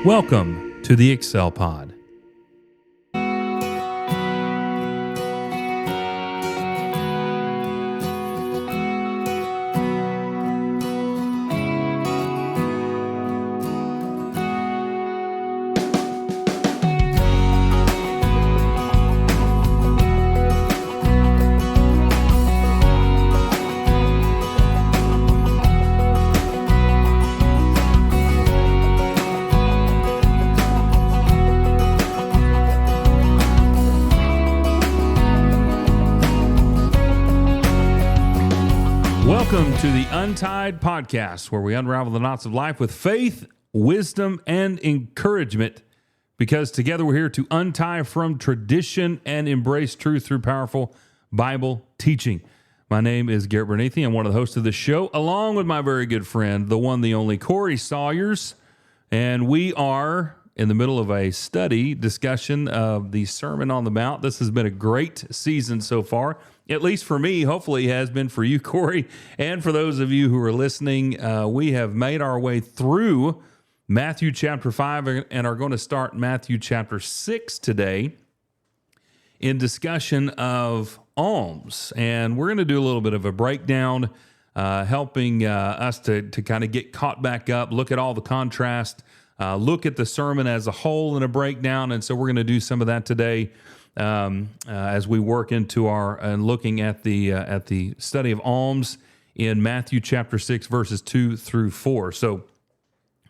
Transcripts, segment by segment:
Welcome to the Excel Pod. Welcome to the UNTIED Podcast, where we unravel the knots of life with faith, wisdom, and encouragement, because together we're here to untie from tradition and embrace truth through powerful Bible teaching. My name is Garrett and I'm one of the hosts of the show, along with my very good friend, the one, the only Corey Sawyers, and we are in the middle of a study discussion of the Sermon on the Mount. This has been a great season so far. At least for me, hopefully it has been for you, Corey, and for those of you who are listening. We have made our way through Matthew chapter 5 and are going to start Matthew chapter 6 today in discussion of alms. And we're going to do a little bit of a breakdown, helping us to kind of get caught back up, look at all the contrast, look at the sermon as a whole in a breakdown. And so we're going to do some of that today. As we work into and looking at the study of alms in Matthew chapter 6, verses 2 through 4. So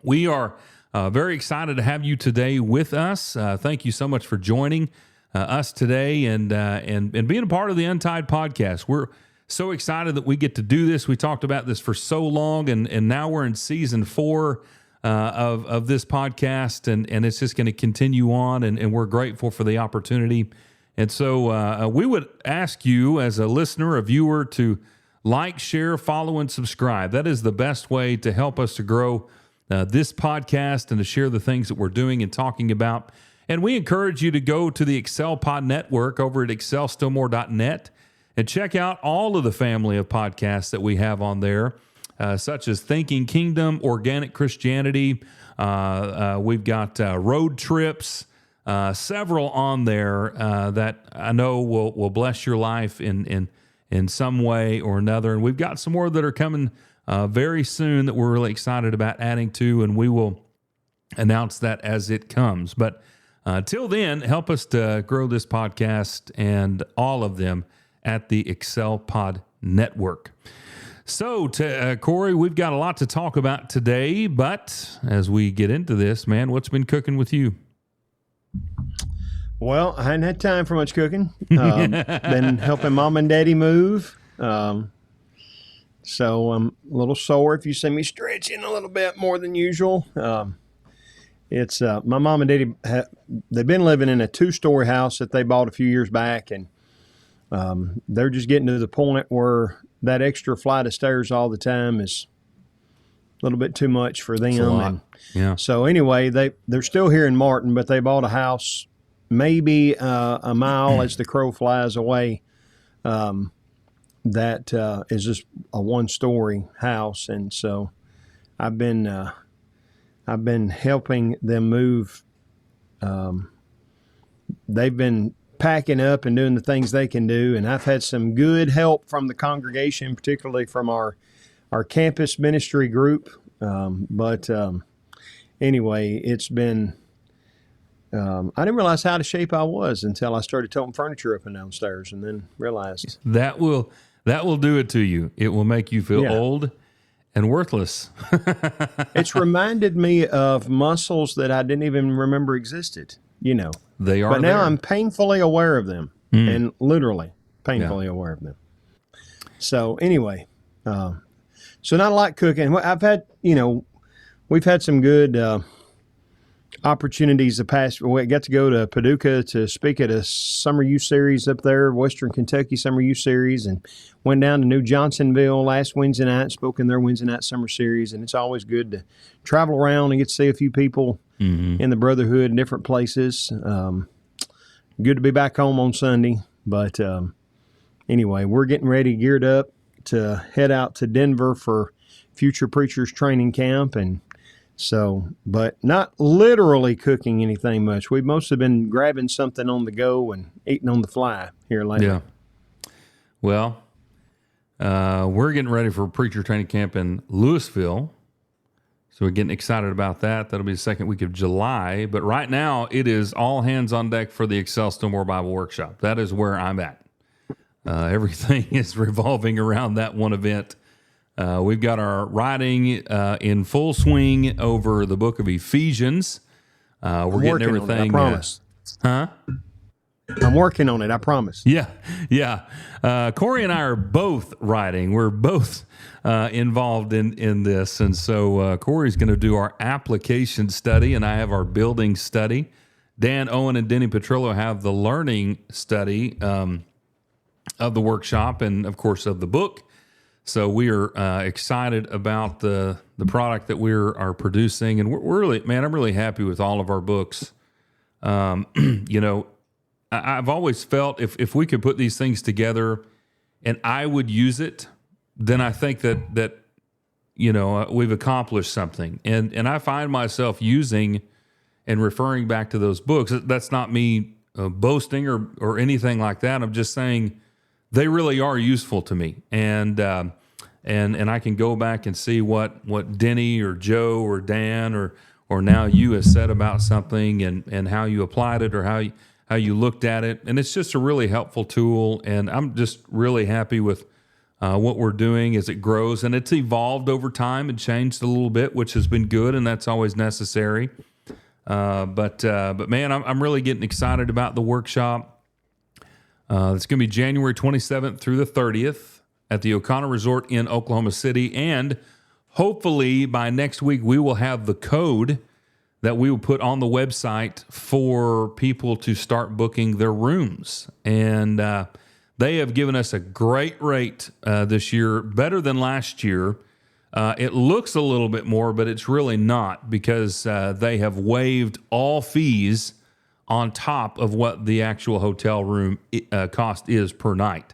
we are very excited to have you today with us. Thank you so much for joining us today and being a part of the UNTIED Podcast. We're so excited that we get to do this. We talked about this for so long, and now we're in season 4 of this podcast, and it's just going to continue on, and we're grateful for the opportunity. And so we would ask you as a listener, a viewer, to like, share, follow, and subscribe. That is the best way to help us to grow this podcast and to share the things that we're doing and talking about. And we encourage you to go to the Excel Pod Network over at excelstillmore.net and check out all of the family of podcasts that we have on there. Such as Thinking Kingdom, Organic Christianity. We've got road trips, several on there that I know will bless your life in some way or another. And we've got some more that are coming very soon that we're really excited about adding to, and we will announce that as it comes. But till then, help us to grow this podcast and all of them at the Excel Pod Network. So, Corey, we've got a lot to talk about today, but as we get into this, man, what's been cooking with you? Well, I hadn't had time for much cooking. Been helping Mom and Daddy move. So I'm a little sore if you see me stretching a little bit more than usual. It's my mom and daddy, they've been living in a 2-story house that they bought a few years back, and they're just getting to the point where that extra flight of stairs all the time is a little bit too much for them. And yeah. So anyway, they're still here in Martin, but they bought a house maybe a mile as the crow flies away. That is just a 1-story house, and so I've been helping them move. They've been packing up and doing the things they can do, and I've had some good help from the congregation, particularly from our campus ministry group. But anyway, it's been I didn't realize how out of shape I was until I started toting furniture up and down stairs, and then realized that will do it to you. It will make you feel old and worthless. It's reminded me of muscles that I didn't even remember existed. They are. But now there. I'm painfully aware of them, and literally painfully aware of them. So anyway, so not a lot cooking. I've had, we've had some good opportunities the past. We got to go to Paducah to speak at a summer youth series up there, Western Kentucky summer youth series, and went down to New Johnsonville last Wednesday night, spoke in their Wednesday night summer series. And it's always good to travel around and get to see a few people in the brotherhood in different places. Good to be back home on Sunday. But anyway, we're getting ready, geared up to head out to Denver for Future Preachers Training Camp, and So, but not literally cooking anything much. We've mostly been grabbing something on the go and eating on the fly here lately. Yeah. Well, we're getting ready for preacher training camp in Louisville. So we're getting excited about that. That'll be the second week of July. But right now, it is all hands on deck for the Excel Still More Bible Workshop. That is where I'm at. Everything is revolving around that one event. We've got our writing in full swing over the book of Ephesians. We're getting everything. I promise. I'm working on it. I promise. Yeah. Corey and I are both writing. We're both involved in this. And so Corey's going to do our application study, and I have our building study. Dan Owen and Denny Petrillo have the learning study of the workshop and, of course, of the book. So we are excited about the product that we are producing. And we're really, man, I'm really happy with all of our books. I've always felt if we could put these things together and I would use it, then I think that we've accomplished something. And I find myself using and referring back to those books. That's not me boasting or anything like that. I'm just saying they really are useful to me. And I can go back and see what Denny or Joe or Dan or now you has said about something and how you applied it or how you looked at it. And it's just a really helpful tool. And I'm just really happy with what we're doing as it grows. And it's evolved over time and changed a little bit, which has been good. And that's always necessary. But man, I'm really getting excited about the workshop. It's going to be January 27th through the 30th at the O'Connor Resort in Oklahoma City. And hopefully by next week, we will have the code that we will put on the website for people to start booking their rooms. And they have given us a great rate this year, better than last year. It looks a little bit more, but it's really not because they have waived all fees on top of what the actual hotel room cost is per night.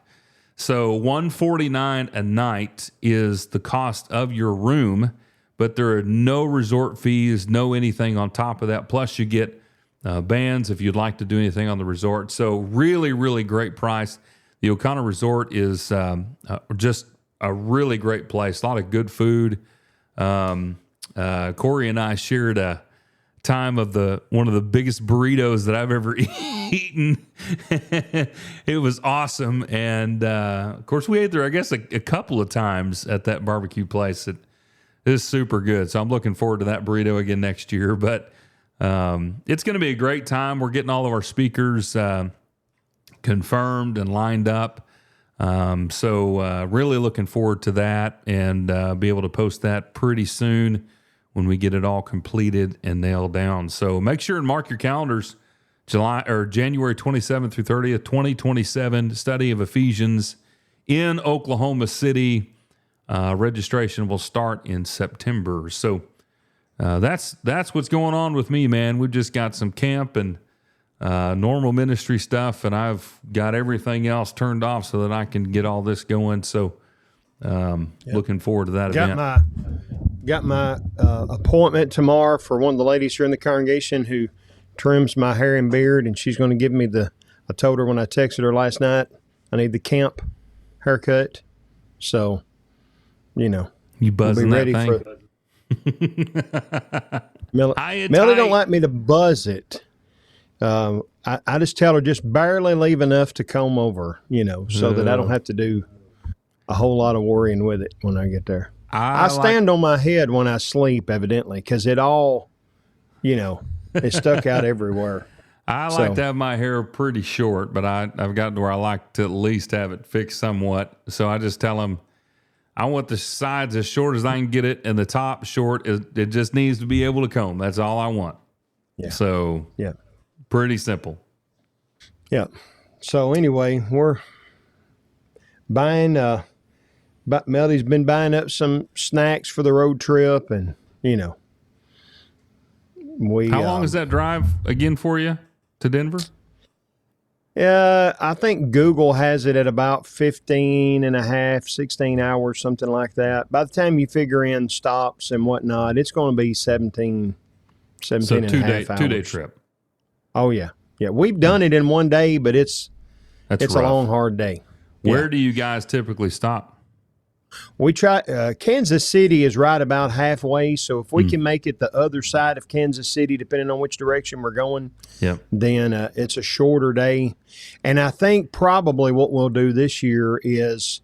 So $149 a night is the cost of your room, but there are no resort fees, no anything on top of that. Plus you get bands if you'd like to do anything on the resort. So really, really great price. The O'Connor Resort is just a really great place. A lot of good food. Corey and I shared a time of one of the biggest burritos that I've ever eaten. It was awesome. And of course we ate there, I guess, a couple of times at that barbecue place. It is super good. So I'm looking forward to that burrito again next year, but it's going to be a great time. We're getting all of our speakers confirmed and lined up. So really looking forward to that and be able to post that pretty soon when we get it all completed and nailed down. So make sure and mark your calendars, January 27th through 30th, 2027, study of Ephesians in Oklahoma City. Registration will start in September. So that's what's going on with me, man. We've just got some camp and normal ministry stuff, and I've got everything else turned off so that I can get all this going. So looking forward to that event. Got my appointment tomorrow for one of the ladies here in the congregation who trims my hair and beard, and she's going to give me I told her when I texted her last night, I need the camp haircut. So, you buzzing we'll be that thing? Melody Melody don't like me to buzz it. I just tell her just barely leave enough to comb over, so that I don't have to do a whole lot of worrying with it when I get there. I stand on my head when I sleep, evidently, because it all, it's stuck out everywhere. I like to have my hair pretty short, but I've gotten to where I like to at least have it fixed somewhat. So I just tell them I want the sides as short as I can get it, and the top short. It just needs to be able to comb. That's all I want. Yeah. So pretty simple. Yeah. So anyway, we're buying. Melody's been buying up some snacks for the road trip, and How long is that drive again for you to Denver? I think Google has it at about 15 and a half, 16 hours, something like that. By the time you figure in stops and whatnot, it's going to be 17 So and a half hours. 2-day trip. Oh, yeah. Yeah, we've done it in one day, but it's That's a rough. long, hard day. Where do you guys typically stop? We try. Kansas City is right about halfway, so if we can make it the other side of Kansas City, depending on which direction we're going, then it's a shorter day. And I think probably what we'll do this year is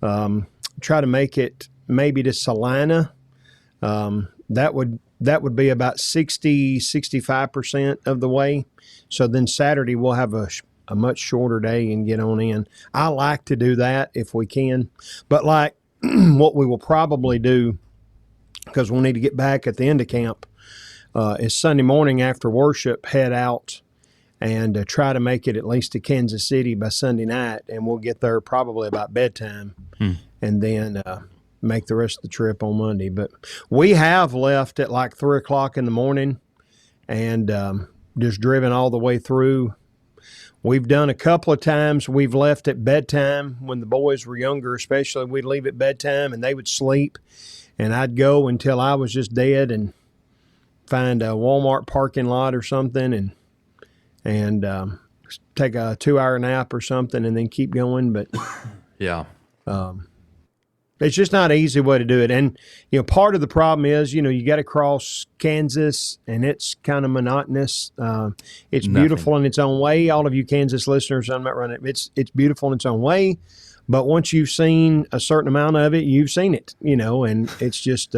try to make it maybe to Salina. That would be about 65% of the way. So then Saturday we'll have a much shorter day and get on in. I like to do that if we can, but like what we will probably do, because we'll need to get back at the end of camp, is Sunday morning after worship, head out and try to make it at least to Kansas City by Sunday night, and we'll get there probably about bedtime, and then make the rest of the trip on Monday. But we have left at like 3 o'clock in the morning and just driven all the way through. We've done a couple of times. We've left at bedtime when the boys were younger, especially. We'd leave at bedtime and they would sleep, and I'd go until I was just dead and find a Walmart parking lot or something and take a 2-hour nap or something and then keep going. But it's just not an easy way to do it. And, part of the problem is, you got to cross Kansas, and it's kind of monotonous. It's beautiful in its own way. All of you Kansas listeners, I'm not running it. It's beautiful in its own way. But once you've seen a certain amount of it, you've seen it, and it's just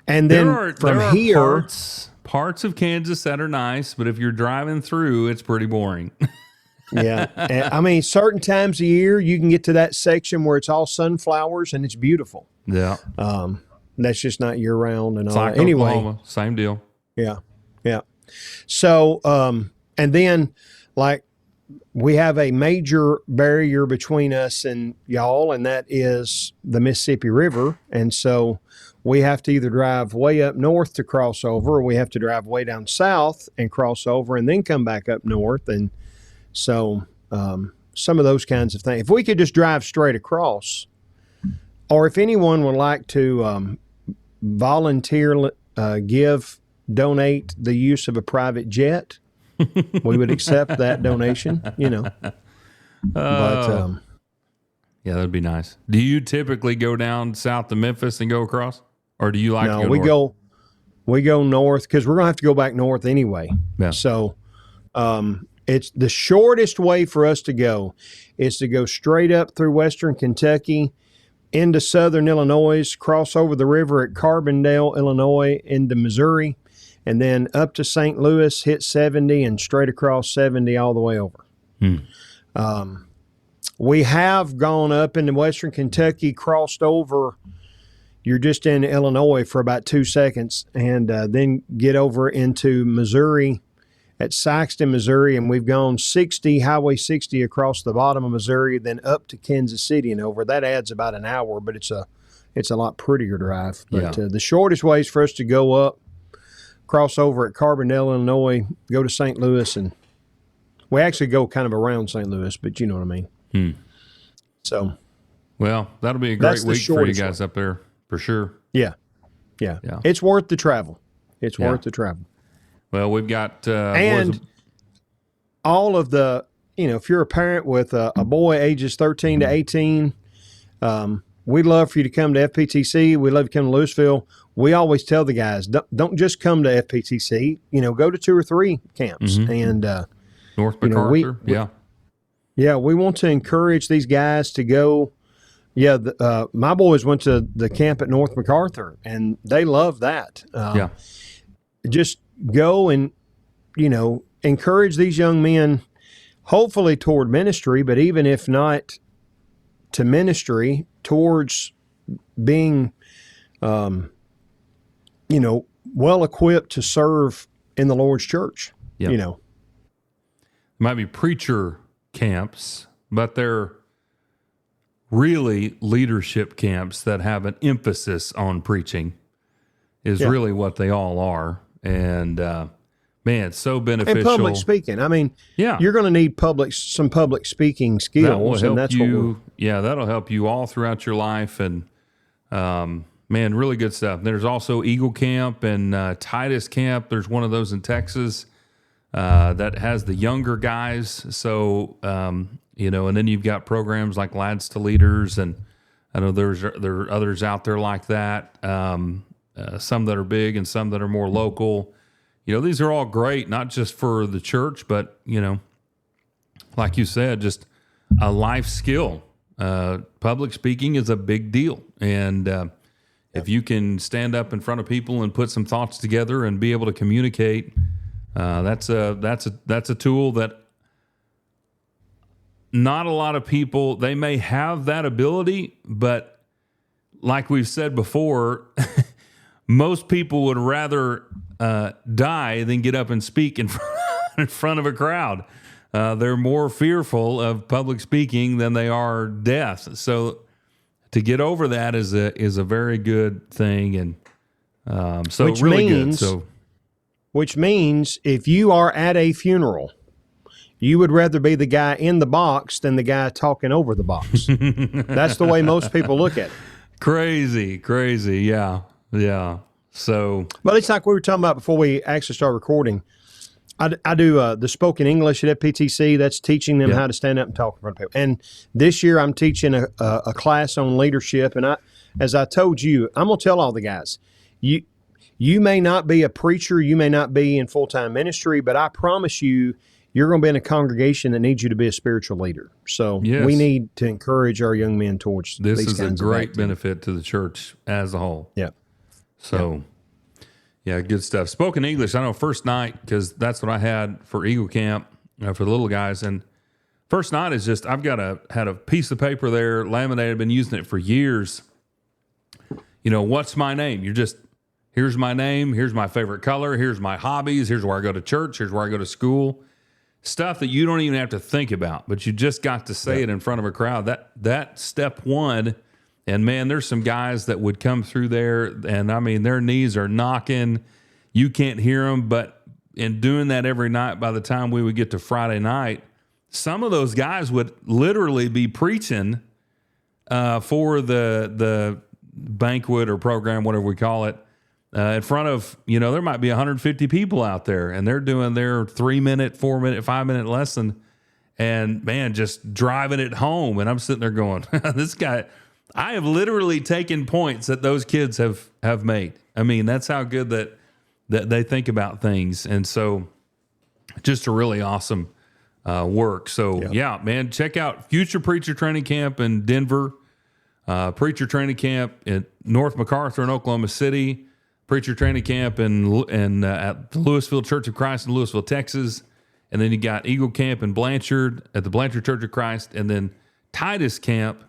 and then there are parts of Kansas that are nice, but if you're driving through, it's pretty boring. Yeah. I mean, certain times of year, you can get to that section where it's all sunflowers and it's beautiful. Yeah. That's just not year round and it's all like that. Anyway. Oklahoma, same deal. Yeah. Yeah. So, and then like we have a major barrier between us and y'all, and that is the Mississippi River. And so we have to either drive way up north to cross over, or we have to drive way down south and cross over and then come back up north. And so some of those kinds of things. If we could just drive straight across, or if anyone would like to volunteer, donate the use of a private jet, we would accept that donation, But yeah, that'd be nice. Do you typically go down south to Memphis and go across, or do you like to go north? We go north because we're going to have to go back north anyway. Yeah. So it's the shortest way for us to go is to go straight up through western Kentucky into southern Illinois, cross over the river at Carbondale, Illinois, into Missouri, and then up to St. Louis, hit 70, and straight across 70 all the way over. We have gone up into western Kentucky, crossed over. You're just in Illinois for about 2 seconds, and then get over into Missouri at Saxton, Missouri, and we've gone Highway 60 across the bottom of Missouri, then up to Kansas City and over. That adds about an hour, but it's a lot prettier drive. But the shortest way is for us to go up, cross over at Carbondale, Illinois, go to St. Louis, and we actually go kind of around St. Louis, but you know what I mean. So, well, that'll be a great week for you guys up there for sure. Yeah. It's worth the travel. It's worth the travel. Well, we've got and all of the, if you're a parent with a boy ages 13 to 18, we'd love for you to come to FPTC. We'd love you to come to Louisville. We always tell the guys, don't just come to FPTC. Go to 2 or 3 camps and North MacArthur. We want to encourage these guys to go. Yeah, my boys went to the camp at North MacArthur, and they love that. Just go and, encourage these young men, hopefully toward ministry, but even if not to ministry, towards being, well equipped to serve in the Lord's church. Might be preacher camps, but they're really leadership camps that have an emphasis on preaching is really what they all are. And Man, so beneficial. And public speaking. I mean, Yeah. you're going to need some public speaking skills. That will help and that's you. Yeah, that'll help you all throughout your life. And man, really good stuff. There's also Eagle Camp and Titus Camp. There's one of those in Texas that has the younger guys. So and then you've got programs like Lads to Leaders, and I know there are others out there like that. Some that are big and some that are more local. These are all great, not just for the church, but, like you said, just a life skill. Public speaking is a big deal. And if you can stand up in front of people and put some thoughts together and be able to communicate, that's a tool that not a lot of people, they may have that ability, but like we've said before, most people would rather die than get up and speak in front of a crowd. They're more fearful of public speaking than they are death. So to get over that is a very good thing, and so Which really means, good. So, which means if you are at a funeral, you would rather be the guy in the box than the guy talking over the box. That's the way most people look at it. crazy, yeah. So, But it's like we were talking about before we actually start recording. I do the spoken English at FPTC. That's teaching them how to stand up and talk in front of people. And this year I'm teaching a class on leadership. And as I told you, I'm going to tell all the guys, you may not be a preacher, you may not be in full-time ministry, but I promise you, you're going to be in a congregation that needs you to be a spiritual leader. So we need to encourage our young men towards this these is a kinds of great activities. benefit to the church as a whole. Yeah. So, yeah, good stuff. Spoken English, I know first night, because that's what I had for Eagle Camp for the little guys. And first night is just, had a piece of paper there, laminated, I've been using it for years. What's my name? Here's my name, here's my favorite color, here's my hobbies, here's where I go to church, here's where I go to school. Stuff that you don't even have to think about, but you just got to say it in front of a crowd. That step one. And man, there's some guys that would come through there, and I mean, their knees are knocking. You can't hear them, but in doing that every night, by the time we would get to Friday night, some of those guys would literally be preaching for the banquet or program, whatever we call it, in front of, there might be 150 people out there, and they're doing their 3-minute, 4-minute, 5-minute lesson, and man, just driving it home. And I'm sitting there going, this guy, I have literally taken points that those kids have made. I mean, that's how good that they think about things. And so just a really awesome work. So yeah, man, check out Future Preacher Training Camp in Denver, Preacher Training Camp in North MacArthur in Oklahoma City, Preacher Training Camp at the Louisville Church of Christ in Louisville, Texas. And then you got Eagle Camp in Blanchard at the Blanchard Church of Christ. And then Titus Camp,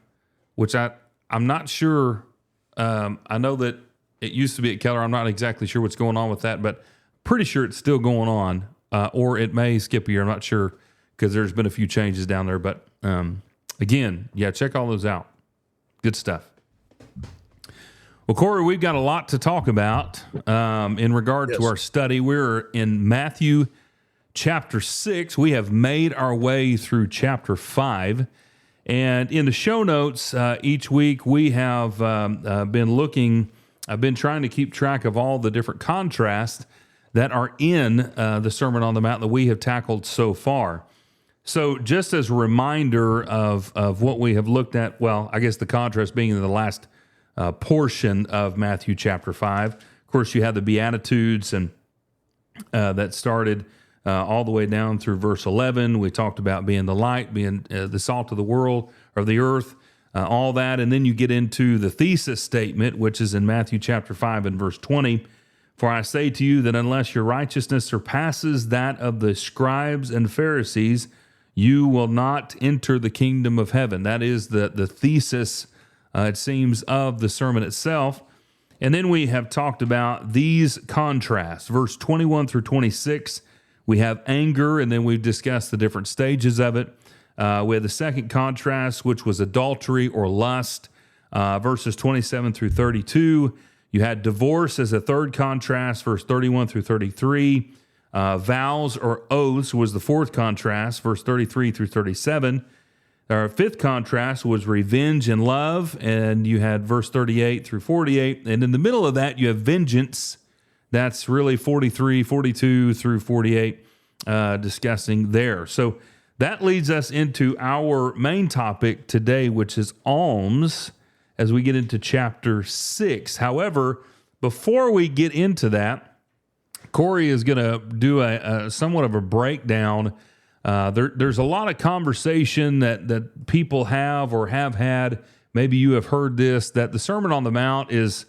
which I'm not sure. I know that it used to be at Keller. I'm not exactly sure what's going on with that, but pretty sure it's still going on. Or it may skip a year. I'm not sure, because there's been a few changes down there. But again, check all those out. Good stuff. Well, Corey, we've got a lot to talk about in regard to our study. We're in Matthew chapter 6. We have made our way through chapter 5. And in the show notes each week, we have been looking, I've been trying to keep track of all the different contrasts that are in the Sermon on the Mount that we have tackled so far. So just as a reminder of what we have looked at, well, I guess the contrast being in the last portion of Matthew chapter 5. Of course, you have the Beatitudes, and that started all the way down through verse 11. We talked about being the light, being the salt of the world, or the earth, all that. And then you get into the thesis statement, which is in Matthew chapter 5 and verse 20. For I say to you that unless your righteousness surpasses that of the scribes and Pharisees, you will not enter the kingdom of heaven. That is the thesis, it seems, of the sermon itself. And then we have talked about these contrasts. Verse 21 through 26, we have anger, and then we've discussed the different stages of it. We had the second contrast, which was adultery or lust, verses 27 through 32. You had divorce as a third contrast, verse 31 through 33. Vows or oaths was the fourth contrast, verse 33 through 37. Our fifth contrast was revenge and love, and you had verse 38 through 48. And in the middle of that, you have vengeance. That's really 43, 42 through 48, discussing there. So that leads us into our main topic today, which is alms, as we get into chapter 6. However, before we get into that, Corey is going to do a somewhat of a breakdown. There's a lot of conversation that people have or have had. Maybe you have heard this, that the Sermon on the Mount is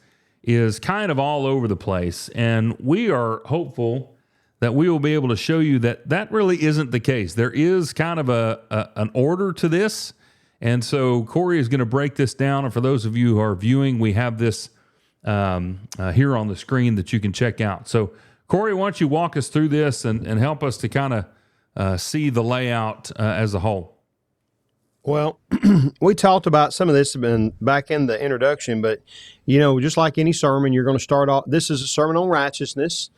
kind of all over the place. And we are hopeful that we will be able to show you that really isn't the case. There is kind of an order to this. And so Corey is going to break this down. And for those of you who are viewing, we have this here on the screen that you can check out. So Corey, why don't you walk us through this and help us to kind of see the layout as a whole? Well, we talked about some of this back in the introduction, but, just like any sermon, you're going to start off. This is a sermon on righteousness,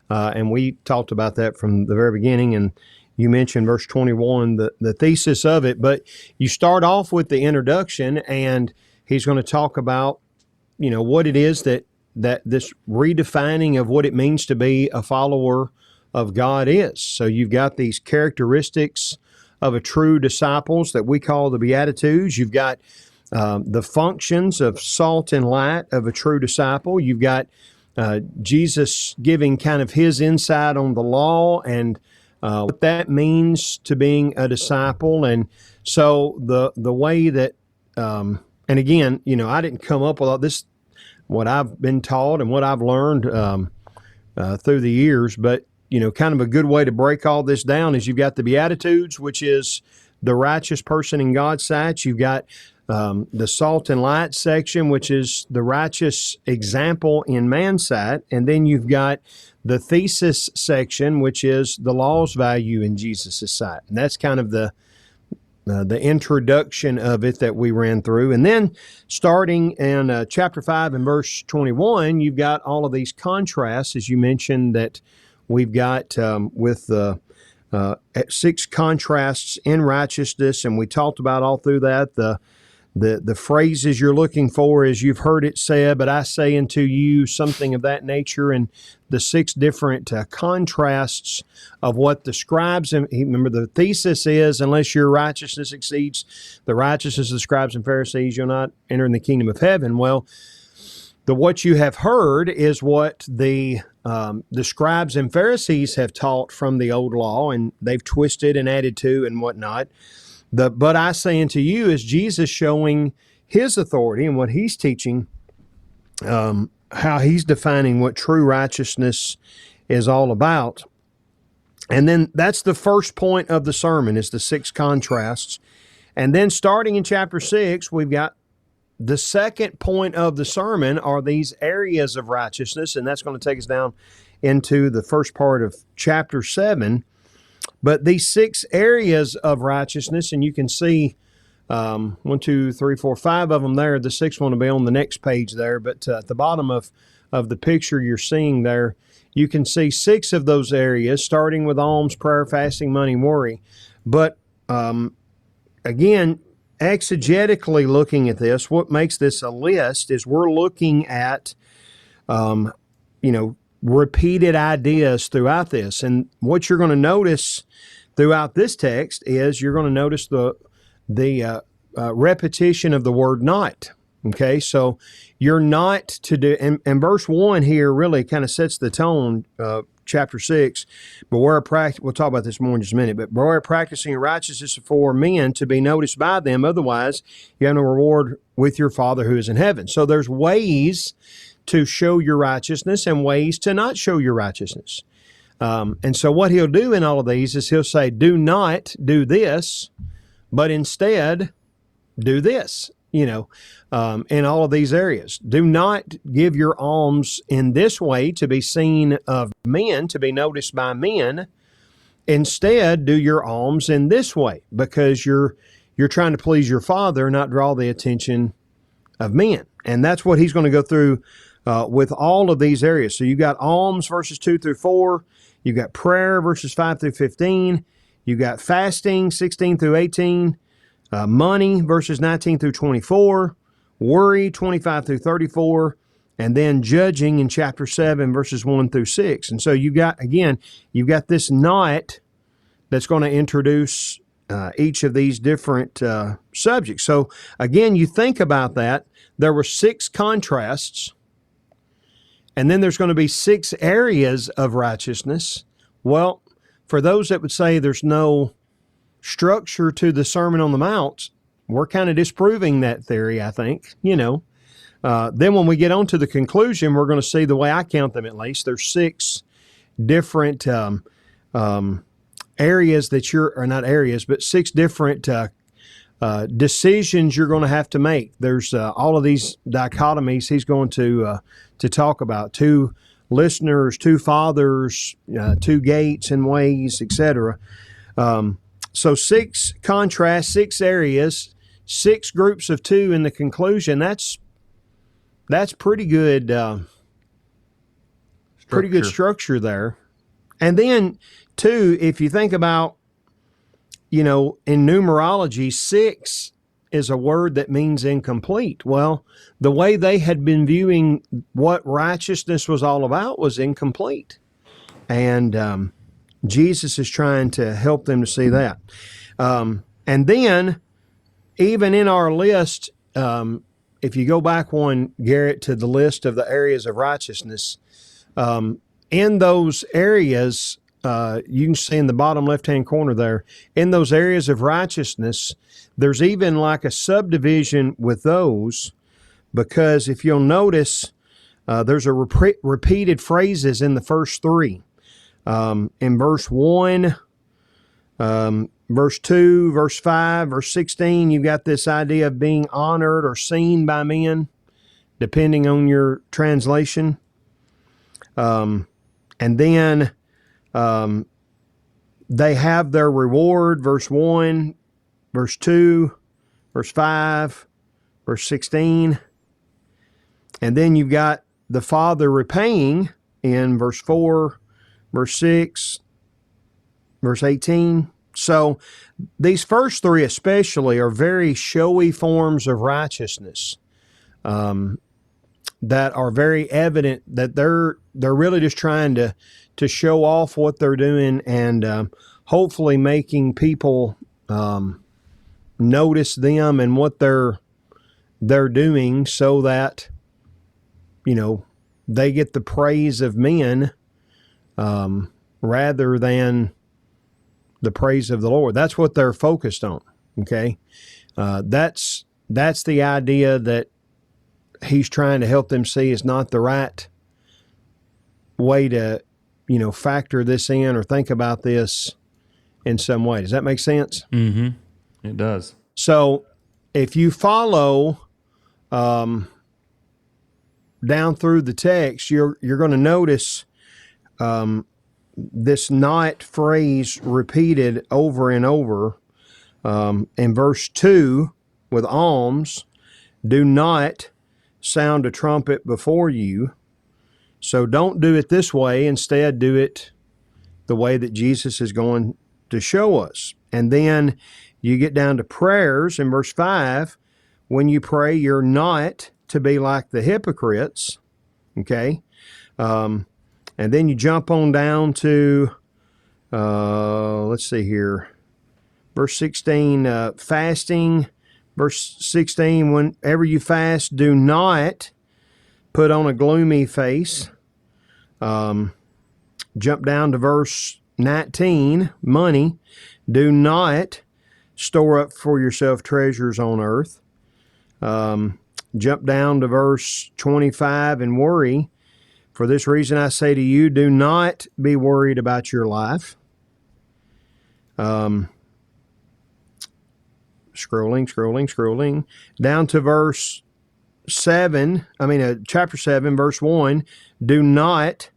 and we talked about that from the very beginning, and you mentioned verse 21, the thesis of it, but you start off with the introduction, and he's going to talk about, what it is that this redefining of what it means to be a follower of God is. So you've got these characteristics of a true disciples that we call the Beatitudes. You've got the functions of salt and light of a true disciple. You've got Jesus giving kind of his insight on the law and what that means to being a disciple. And so the way that, and again, I didn't come up with all this, what I've been taught and what I've learned through the years, but kind of a good way to break all this down is you've got the Beatitudes, which is the righteous person in God's sight. You've got the salt and light section, which is the righteous example in man's sight. And then you've got the thesis section, which is the law's value in Jesus' sight. And that's kind of the introduction of it that we ran through. And then starting in chapter 5 and verse 21, you've got all of these contrasts, as you mentioned, that we've got with 6 contrasts in righteousness, and we talked about all through that. The phrases you're looking for is you've heard it said, but I say unto you, something of that nature, and the 6 different contrasts of what the scribes, and remember the thesis is, unless your righteousness exceeds the righteousness of the scribes and Pharisees, you'll not enter in the kingdom of heaven. Well, what you have heard is what the scribes and Pharisees have taught from the old law, and they've twisted and added to and whatnot. But I say unto you is Jesus showing his authority and what he's teaching, how he's defining what true righteousness is all about. And then that's the first point of the sermon, is the 6 contrasts. And then starting in chapter 6, we've got the second point of the sermon are these areas of righteousness, and that's going to take us down into the first part of chapter 7. But these 6 areas of righteousness, and you can see 1, 2, 3, 4, 5 of them there. The 6th one will be on the next page there. But at the bottom of the picture you're seeing there, you can see 6 of those areas, starting with alms, prayer, fasting, money, worry. But again, exegetically looking at this, what makes this a list is we're looking at, repeated ideas throughout this. And what you're going to notice throughout this text is you're going to notice the repetition of the word not. Okay, so you're not to do, and verse 1 here really kind of sets the tone, chapter 6. We'll talk about this more in just a minute, but beware practicing righteousness for men to be noticed by them, otherwise you have no reward with your Father who is in heaven. So there's ways to show your righteousness and ways to not show your righteousness. And so what he'll do in all of these is he'll say, do not do this, but instead do this, in all of these areas. Do not give your alms in this way to be seen of men, to be noticed by men. Instead, do your alms in this way, because you're trying to please your Father, not draw the attention of men. And that's what he's going to go through with all of these areas. So you got alms verses 2 through 4. You got prayer verses 5 through 15. You got fasting 16 through 18. Money verses 19 through 24. Worry 25 through 34. And then judging in chapter 7 verses 1 through 6. And so you've got this knot that's going to introduce each of these different subjects. So again, you think about that. There were 6 contrasts, and then there's going to be 6 areas of righteousness. Well, for those that would say there's no structure to the Sermon on the Mount, we're kind of disproving that theory, I think. Then when we get on to the conclusion, we're going to see, the way I count them at least, there's 6 different areas that or not areas, but 6 different decisions you're going to have to make. There's all of these dichotomies he's going to talk about: 2 listeners, 2 fathers, 2 gates and ways, etc. So 6 contrasts, 6 areas, 6 groups of 2 in the conclusion. That's pretty good. Pretty good structure there. And then 2, if you think about, in numerology, 6 is a word that means incomplete. Well, the way they had been viewing what righteousness was all about was incomplete. And Jesus is trying to help them to see that. And then, even in our list, if you go back one, Garrett, to the list of the areas of righteousness, in those areas, you can see in the bottom left-hand corner there, in those areas of righteousness, there's even like a subdivision with those, because if you'll notice, there's repeated phrases in the first 3. In verse 1, verse 2, verse 5, verse 16, you've got this idea of being honored or seen by men, depending on your translation. And then they have their reward, verse 1, verse 2, verse 5, verse 16. And then you've got the Father repaying in verse 4, verse 6, verse 18. So these first 3 especially are very showy forms of righteousness that are very evident that they're really just trying to show off what they're doing, and hopefully making people notice them and what they're doing, so that they get the praise of men rather than the praise of the Lord. That's what they're focused on. Okay, that's the idea that he's trying to help them see is not the right way to factor this in or think about this in some way. Does that make sense? Mm-hmm. It does. So if you follow down through the text, you're going to notice this not phrase repeated over and over. In verse 2, with alms, do not sound a trumpet before you. So don't do it this way. Instead, do it the way that Jesus is going to show us. And then you get down to prayers in verse 5. When you pray, you're not to be like the hypocrites. Okay? And then you jump on down to, let's see here, verse 16, fasting. Verse 16, whenever you fast, do not put on a gloomy face. Jump down to verse 19, money. Do not store up for yourself treasures on earth. Jump down to verse 25 and worry. For this reason I say to you, do not be worried about your life. Scrolling. Down to verse 7, chapter 7, verse 1, do not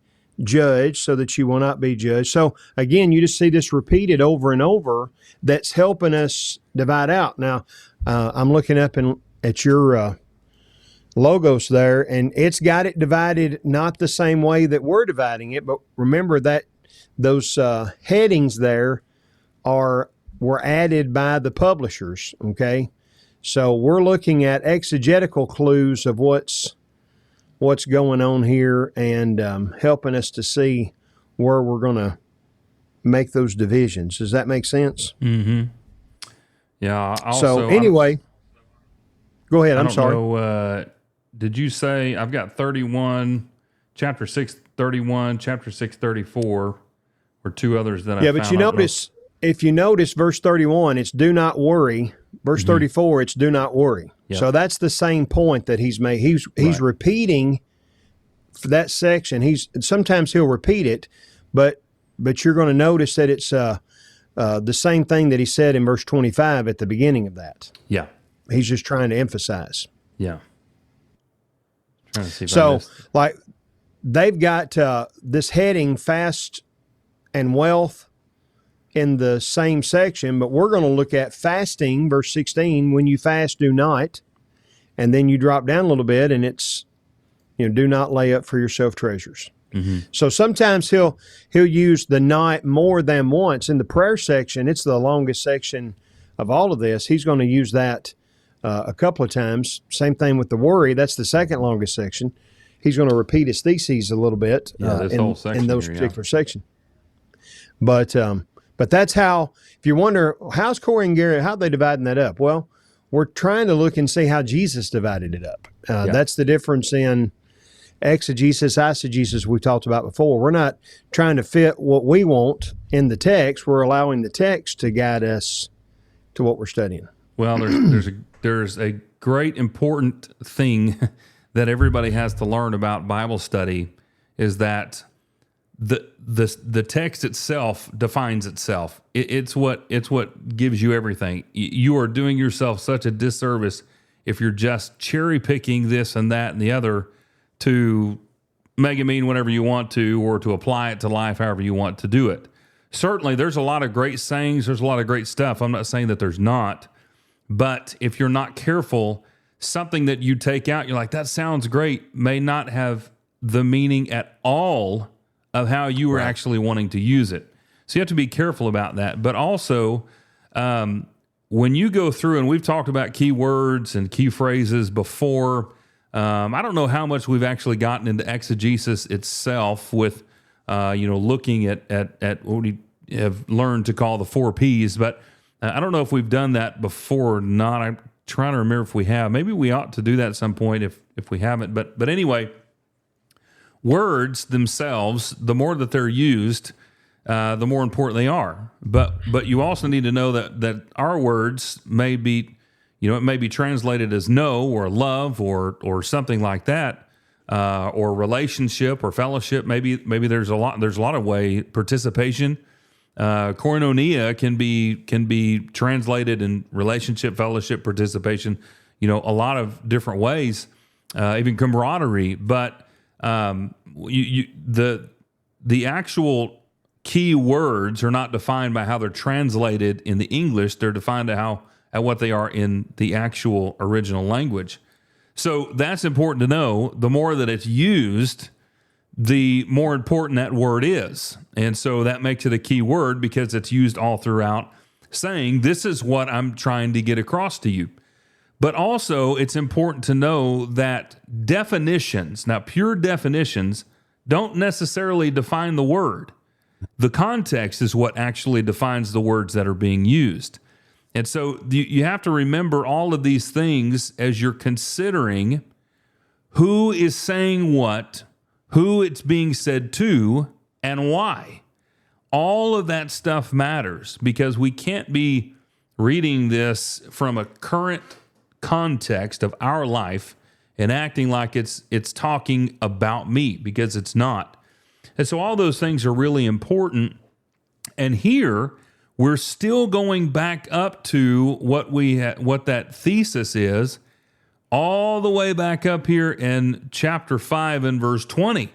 judge so that you will not be judged. So again, you just see this repeated over and over that's helping us divide out. Now, I'm looking up at your logos there, and it's got it divided not the same way that we're dividing it, but remember that those headings there were added by the publishers, okay? So we're looking at exegetical clues of what's going on here and helping us to see where we're going to make those divisions. Does that make sense? Mm-hmm. Yeah. Go ahead. I'm sorry. Know, did you say I've got 31, chapter 6, 31, chapter 6, 34, or two others that I found? Yeah, but if you notice verse 31, it's do not worry. Verse 34, it's do not worry. Yep. So that's the same point that he's made. He's repeating that section. Sometimes he'll repeat it, but you're going to notice that it's the same thing that he said in verse 25 at the beginning of that. Yeah. He's just trying to emphasize. Yeah. Trying to see if so, like, they've got this heading, fast and wealth, in the same section, but we're going to look at fasting, verse 16, when you fast, do not. And then you drop down a little bit, and it's, do not lay up for yourself treasures. Mm-hmm. So sometimes he'll use the not more than once. In the prayer section, it's the longest section of all of this. He's going to use that a couple of times. Same thing with the worry. That's the second longest section. He's going to repeat his theses a little bit in those particular sections. But that's how, if you wonder, how's Corey and Garrett, how are they dividing that up? Well, we're trying to look and see how Jesus divided it up. That's the difference in exegesis, eisegesis we've talked about before. We're not trying to fit what we want in the text. We're allowing the text to guide us to what we're studying. Well, there's a great important thing that everybody has to learn about Bible study is that the text itself defines itself. It's what gives you everything. You are doing yourself such a disservice if you're just cherry picking this and that and the other to make it mean whatever you want to, or to apply it to life however you want to do it. Certainly, there's a lot of great sayings. There's a lot of great stuff. I'm not saying that there's not, but if you're not careful, something that you take out, you're like, that sounds great, may not have the meaning at all of how you were actually wanting to use it. So you have to be careful about that. But also, when you go through, and we've talked about key words and key phrases before, I don't know how much we've actually gotten into exegesis itself with, looking at what we have learned to call the 4 Ps, but I don't know if we've done that before or not. I'm trying to remember if we have. Maybe we ought to do that at some point if we haven't. But anyway, words themselves, the more that they're used, the more important they are. But you also need to know that our words may be, it may be translated as know or love or something like that, or relationship or fellowship. Maybe there's a lot of way. Participation, koinonia can be translated in relationship, fellowship, participation. A lot of different ways, even camaraderie. But the actual key words are not defined by how they're translated in the English. They're defined at what they are in the actual original language. So that's important to know. The more that it's used, the more important that word is. And so that makes it a key word because it's used all throughout, saying, this is what I'm trying to get across to you. But also, it's important to know that definitions, now pure definitions, don't necessarily define the word. The context is what actually defines the words that are being used. And so you have to remember all of these things as you're considering who is saying what, who it's being said to, and why. All of that stuff matters because we can't be reading this from a current context of our life and acting like it's talking about me, because it's not. And so all those things are really important. And here we're still going back up to what that thesis is, all the way back up here in chapter 5 and verse 20.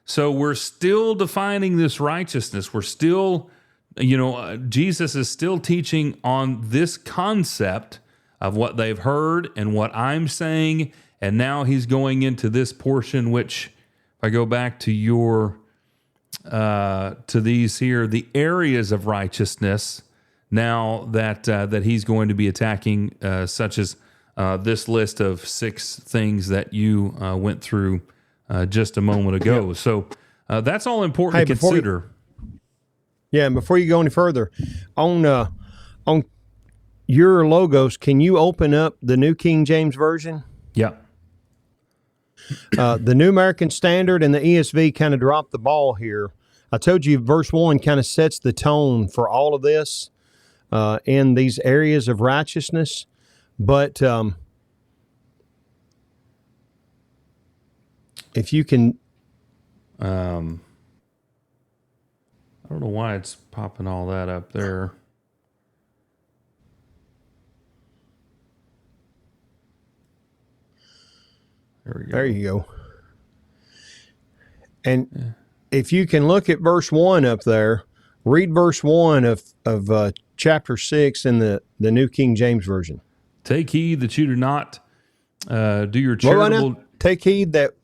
So we're still defining this righteousness. We're still, Jesus is still teaching on this concept of what they've heard and what I'm saying And now he's going into this portion, which if I go back to your, to these here, the areas of righteousness, now that he's going to be attacking, such as this list of 6 things that you went through just a moment ago. Yep. So that's all important to consider. And before you go any further, on your logos, can you open up the New King James Version? Yeah. The New American Standard and the ESV kind of dropped the ball here. I told you verse 1 kind of sets the tone for all of this in these areas of righteousness. But if you can... I don't know why it's popping all that up there. There we go. There you go. And if you can look at verse 1 up there, read verse 1 of chapter 6 in the New King James Version. Take heed that you do not do your charitable... Take heed that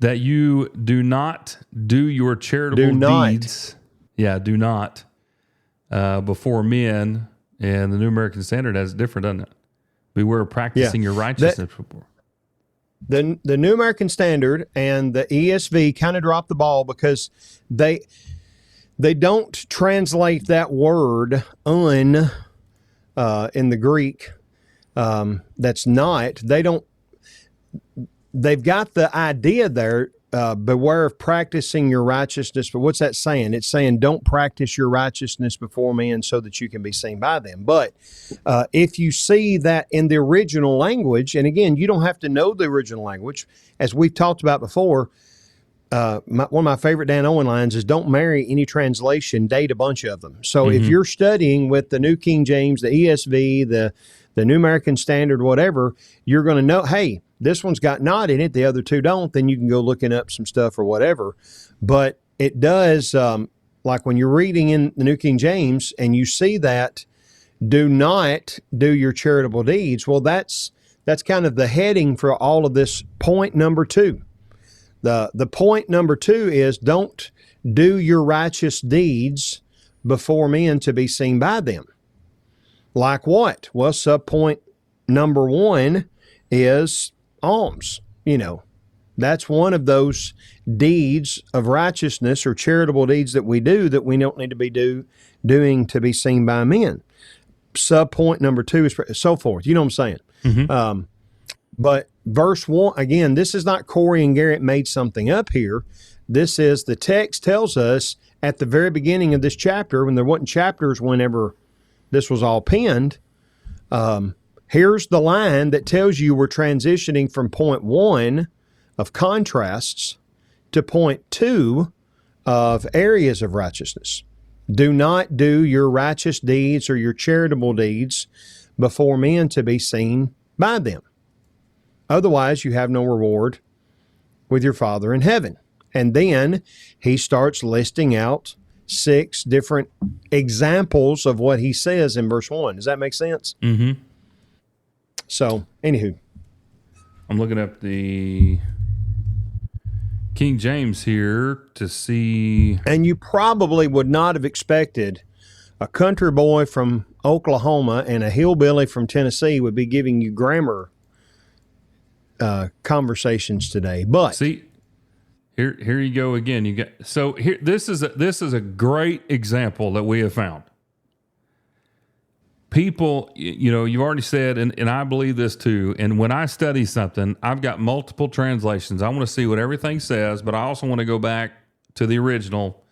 you do not do your charitable deeds. Yeah, do not. Before men. And the New American Standard has different, doesn't it? Beware of practicing your righteousness before. The New American Standard and the ESV kind of dropped the ball because they don't translate that word in the Greek. That's not. They've got the idea there, beware of practicing your righteousness. But what's that saying? It's saying don't practice your righteousness before men so that you can be seen by them. But if you see that in the original language, and again, you don't have to know the original language. As we've talked about before, one of my favorite Dan Owen lines is don't marry any translation, date a bunch of them. So if you're studying with the New King James, the ESV, the New American Standard, whatever, you're going to know, hey, this one's got not in it, the other 2 don't, then you can go looking up some stuff or whatever. But it does, like when you're reading in the New King James and you see that, do not do your charitable deeds, well, that's kind of the heading for all of this point number 2. The point number 2 is don't do your righteous deeds before men to be seen by them. Like what? Well, subpoint number 1 is alms. That's one of those deeds of righteousness or charitable deeds that we do that we don't need to be doing to be seen by men. Subpoint number 2 is so forth. You know what I'm saying? But verse 1, again, this is not Corey and Garrett made something up here. This is the text tells us at the very beginning of this chapter, when there wasn't chapters whenever this was all penned, here's the line that tells you we're transitioning from point 1 of contrasts to point 2 of areas of righteousness. Do not do your righteous deeds or your charitable deeds before men to be seen by them. Otherwise, you have no reward with your Father in heaven. And then he starts listing out 6 different examples of what he says in verse 1. Does that make sense? Mm-hmm. So, anywho. I'm looking up the King James here to see. And you probably would not have expected a country boy from Oklahoma and a hillbilly from Tennessee would be giving you grammar conversations today. But see, here you go again. You got so here. This is a great example that we have found. People, you've already said, and I believe this too, and when I study something, I've got multiple translations. I want to see what everything says, but I also want to go back to the original.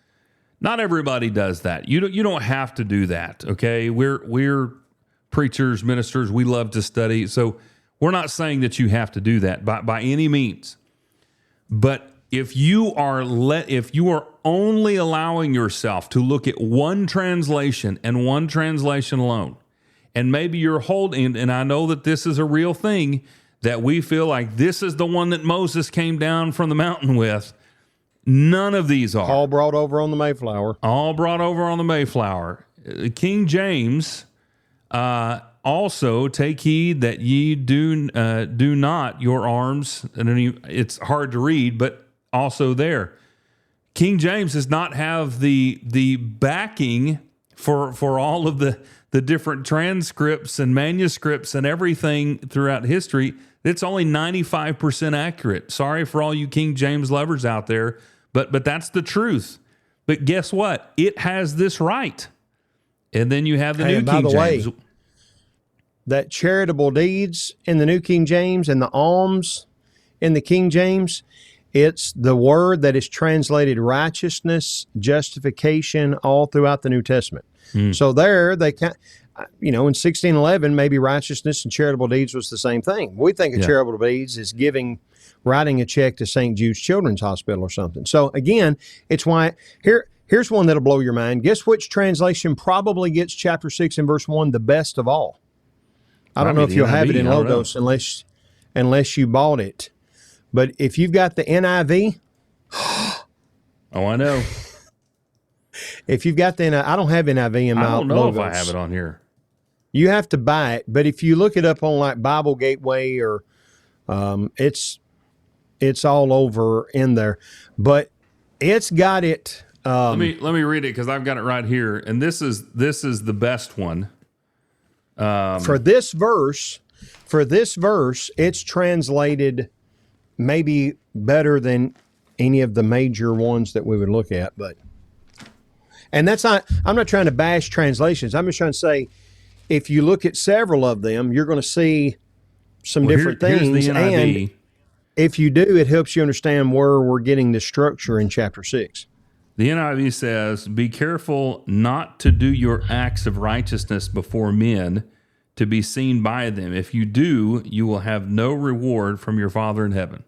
Not everybody does that. You don't have to do that, okay? We're preachers, ministers, we love to study, so we're not saying that you have to do that by any means. But if you are only allowing yourself to look at one translation and one translation alone, and maybe you're holding, and I know that this is a real thing, that we feel like this is the one that Moses came down from the mountain with. None of these are. All brought over on the Mayflower. All brought over on the Mayflower. King James Also, take heed that ye do not your arms. And it's hard to read, but also there, King James does not have the backing for all of the different transcripts and manuscripts and everything throughout history. It's only 95% accurate. Sorry for all you King James lovers out there, but that's the truth. But guess what? It has this right. And then you have the New King James. Way, that charitable deeds in the New King James and the alms in the King James, it's the word that is translated righteousness, justification, all throughout the New Testament. So there, they can, in 1611, maybe righteousness and charitable deeds was the same thing. We think of charitable deeds as writing a check to St. Jude's Children's Hospital or something. So again, it's why here's one that'll blow your mind. Guess which translation probably gets chapter 6 and verse 1 the best of all? I don't know if you'll have it in Logos unless you bought it. But if you've got the NIV, oh, I know. If you've got I don't have NIV in my Logos. I don't know if I have it on here. You have to buy it, but if you look it up on like Bible Gateway or it's all over in there. But it's got it. Let me read it because I've got it right here, and this is the best one. For this verse, it's translated maybe better than any of the major ones that we would look at, and that's not, I'm not trying to bash translations. I'm just trying to say, if you look at several of them, you're going to see some different things. And if you do, it helps you understand where we're getting the structure in chapter 6. The NIV says, be careful not to do your acts of righteousness before men to be seen by them. If you do, you will have no reward from your Father in heaven.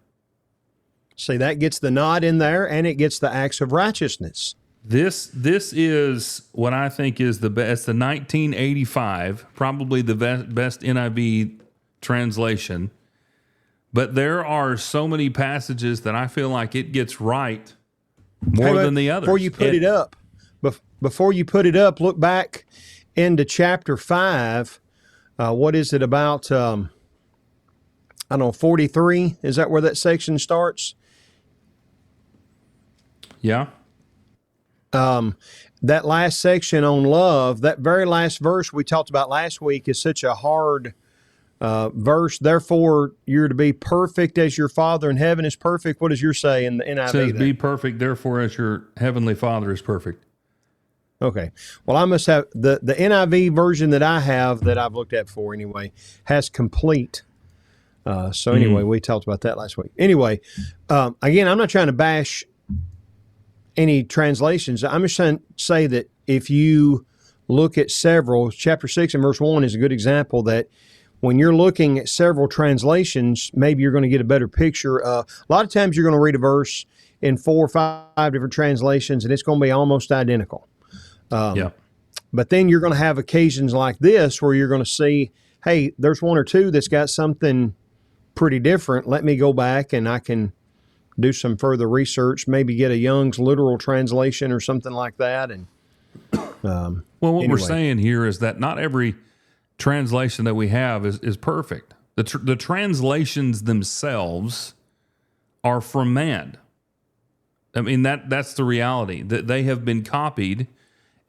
See, that gets the nod in there, and it gets the acts of righteousness. This is what I think is the best. The 1985, probably the best NIV translation. But there are so many passages that I feel like it gets right more than the others. Before you put it up, look back into chapter 5. What is it about? I don't know, 43? Is that where that section starts? Yeah. That last section on love, that very last verse we talked about last week is such a hard verse. Therefore, you're to be perfect as your Father in heaven is perfect. What does yours say in the NIV? It says, be perfect, therefore, as your heavenly Father is perfect. Okay. Well, I must have the NIV version that I have that I've looked at before anyway has complete. So anyway, we talked about that last week. Anyway, again, I'm not trying to bash any translations. I'm just trying to say that if you look at several, chapter 6 and verse 1 is a good example that when you're looking at several translations, maybe you're going to get a better picture. A lot of times you're going to read a verse in 4 or 5 different translations, and it's going to be almost identical. But then you're going to have occasions like this where you're going to see, hey, there's one or two that's got something pretty different. Let me go back and I can do some further research, maybe get a Young's literal translation or something like that. And what we're saying here is that not every translation that we have is perfect. The translations themselves are from man. I mean, that's the reality, that they have been copied.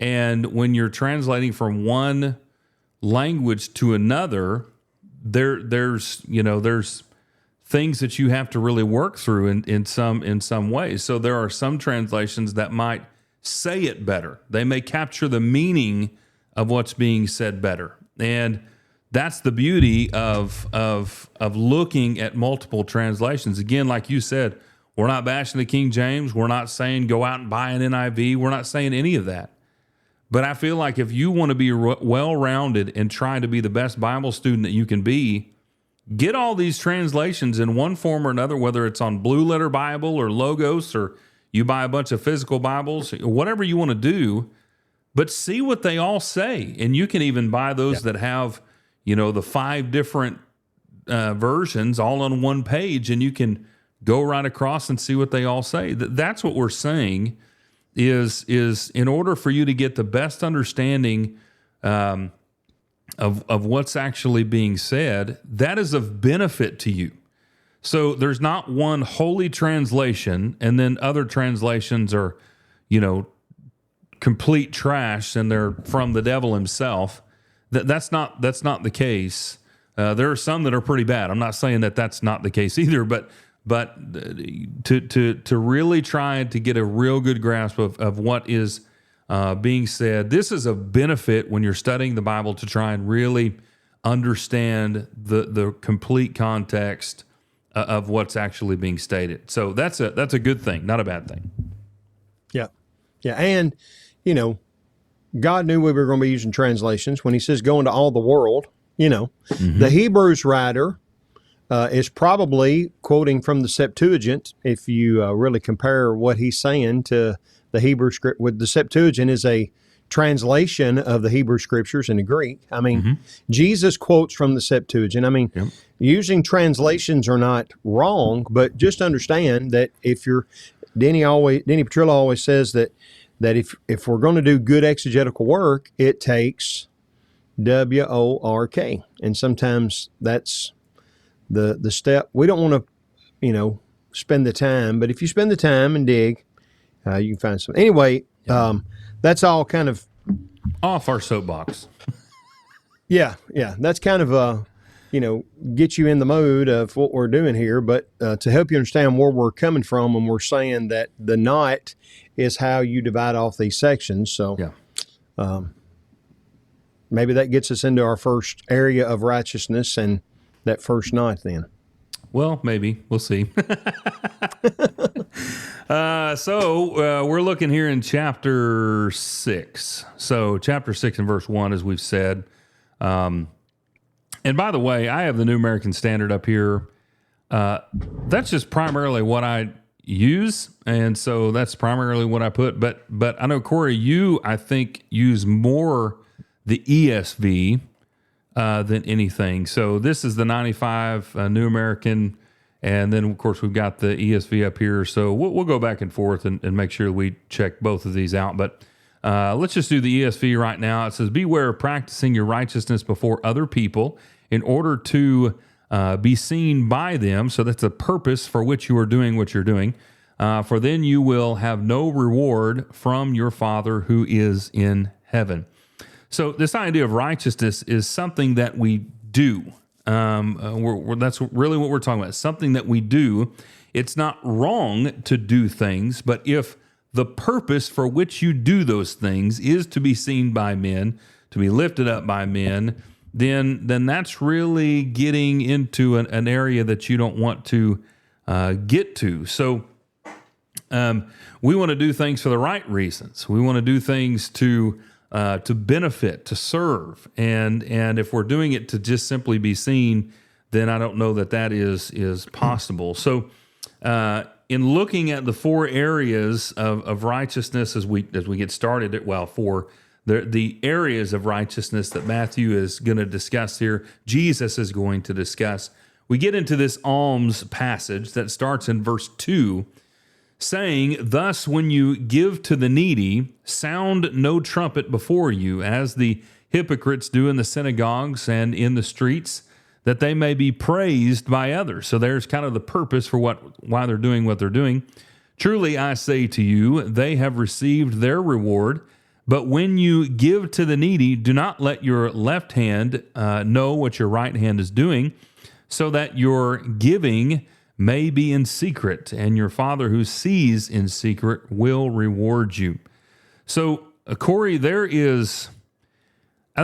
And when you're translating from one language to another, there's things that you have to really work through in some ways. So there are some translations that might say it better. They may capture the meaning of what's being said better. And that's the beauty of looking at multiple translations. Again, like you said, we're not bashing the King James. We're not saying go out and buy an NIV. We're not saying any of that. But I feel like if you want to be well-rounded and try to be the best Bible student that you can be, get all these translations in one form or another, whether it's on Blue Letter Bible or Logos, or you buy a bunch of physical Bibles, whatever you want to do, but see what they all say. And you can even buy those that have, the 5 different versions all on one page, and you can go right across and see what they all say. That's what we're saying is in order for you to get the best understanding of what's actually being said, that is of benefit to you. So there's not one holy translation, and then other translations are, complete trash, and they're from the devil himself. That's not the case. There are some that are pretty bad. I'm not saying that that's not the case either, but to really try to get a real good grasp of what is being said, this is a benefit when you're studying the Bible to try and really understand the complete context of what's actually being stated. So that's a good thing, not a bad thing. Yeah. Yeah. And, God knew we were going to be using translations when he says go into all the world, The Hebrews writer is probably quoting from the Septuagint. If you really compare what he's saying to the Hebrew script, with the Septuagint is a translation of the Hebrew scriptures in the Greek. I mean, Jesus quotes from the Septuagint. I mean, using translations are not wrong, but just understand that if you're Denny Petrillo always says that if we're going to do good exegetical work, it takes work, and sometimes that's the step. We don't want to, spend the time, but if you spend the time and dig, you can find some. Anyway, that's all kind of off our soapbox. Yeah. That's kind of get you in the mode of what we're doing here, but to help you understand where we're coming from when we're saying that the knot is how you divide off these sections. So maybe that gets us into our first area of righteousness and that first knot then. Well, maybe. We'll see. So we're looking here in chapter 6. So chapter 6 and verse 1, as we've said. And by the way, I have the New American Standard up here. That's just primarily what I use, and so that's primarily what I put. But I know, Corey, you, I think, use more the ESV than anything. So this is the 95 New American, and then, of course, we've got the ESV up here. So we'll go back and forth and make sure we check both of these out. But let's just do the ESV right now. It says, beware of practicing your righteousness before other people in order to be seen by them. So that's the purpose for which you are doing what you're doing. For then you will have no reward from your Father who is in heaven. So this idea of righteousness is something that we do. That's really what we're talking about. It's something that we do. It's not wrong to do things, but if the purpose for which you do those things is to be seen by men, to be lifted up by men, then that's really getting into an area that you don't want to get to. So we want to do things for the right reasons. We want to do things to benefit, to serve, and if we're doing it to just simply be seen, then I don't know that is possible. So in looking at the 4 areas of righteousness as we get started, for the areas of righteousness that Matthew is going to discuss here, Jesus is going to discuss, we get into this Alms passage that starts in verse 2, saying, thus when you give to the needy, sound no trumpet before you, as the hypocrites do in the synagogues and in the streets, that they may be praised by others. So there's kind of the purpose for why they're doing what they're doing. Truly I say to you, they have received their reward. But when you give to the needy, do not let your left hand know what your right hand is doing, so that your giving may be in secret, and your Father who sees in secret will reward you. So, Corey, I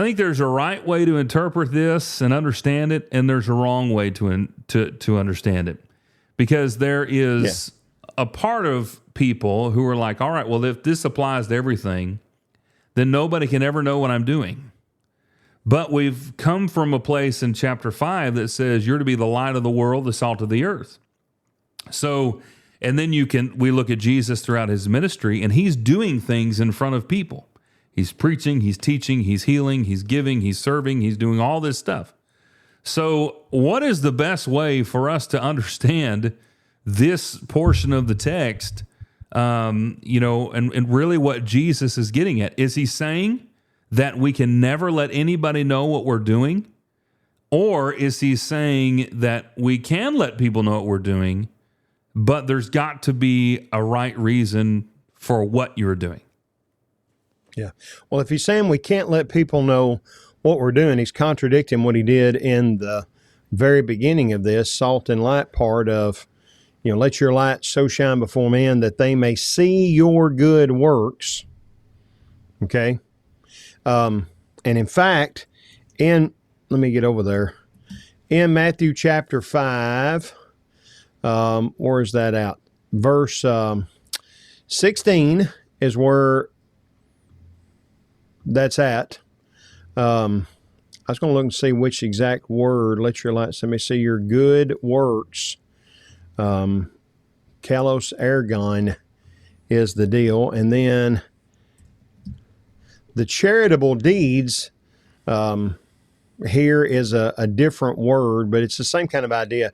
think there's a right way to interpret this and understand it, and there's a wrong way to understand it. Because there is a part of people who are like, all right, well, if this applies to everything, then nobody can ever know what I'm doing. But we've come from a place in chapter 5 that says you're to be the light of the world, the salt of the earth. So, and then we look at Jesus throughout his ministry, and he's doing things in front of people. He's preaching, he's teaching, he's healing, he's giving, he's serving, he's doing all this stuff. So what is the best way for us to understand this portion of the text, and really what Jesus is getting at? Is he saying that we can never let anybody know what we're doing? Or is he saying that we can let people know what we're doing, but there's got to be a right reason for what you're doing? Yeah. Well, if he's saying we can't let people know what we're doing, he's contradicting what he did in the very beginning of this salt and light part of, let your light so shine before men that they may see your good works. Okay. And in fact, let me get over there. In Matthew chapter 5, where is that out? Verse 16 is where that's at. I was going to look and see which exact word. Let your light, let me see your good works. Kalos ergon is the deal. And then the charitable deeds, here is a different word, but it's the same kind of idea.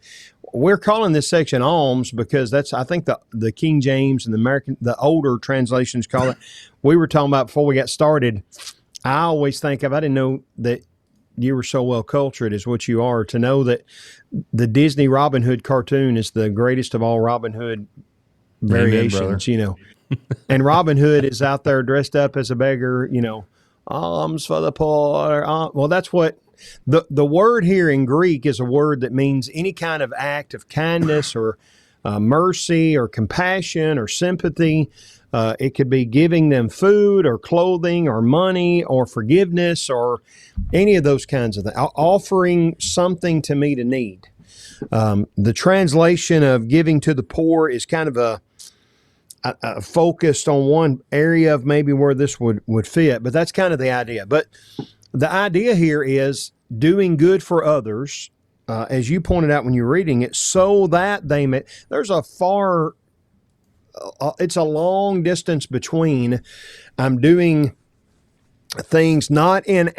We're calling this section alms because that's, I think, the King James and the older translations call it. We were talking about before we got started. I always think of, I didn't know that you were so well cultured as what you are, to know that the Disney Robin Hood cartoon is the greatest of all Robin Hood variations, and Robin Hood is out there dressed up as a beggar, alms for the poor. Well, that's what the word here in Greek is, a word that means any kind of act of kindness or mercy or compassion or sympathy. It could be giving them food or clothing or money or forgiveness or any of those kinds of things, offering something to meet a need. The translation of giving to the poor is kind of a focused on one area of maybe where this would fit, but that's kind of the idea. But the idea here is doing good for others, as you pointed out when you're reading it, so that they may. There's it's a long distance between I'm doing things not in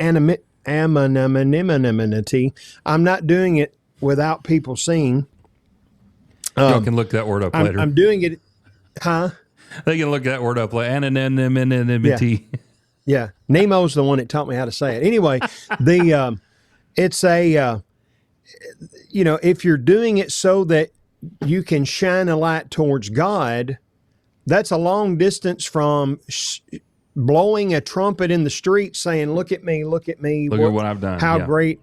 anonymity. I'm not doing it without people seeing. Y'all can look that word up later. I'm doing it, huh? They can look that word up later. Anonymity. Yeah. Nemo's the one that taught me how to say it. Anyway, it's if you're doing it so that you can shine a light towards God, that's a long distance from blowing a trumpet in the street saying, look at me, look at me. Look at what I've done. How great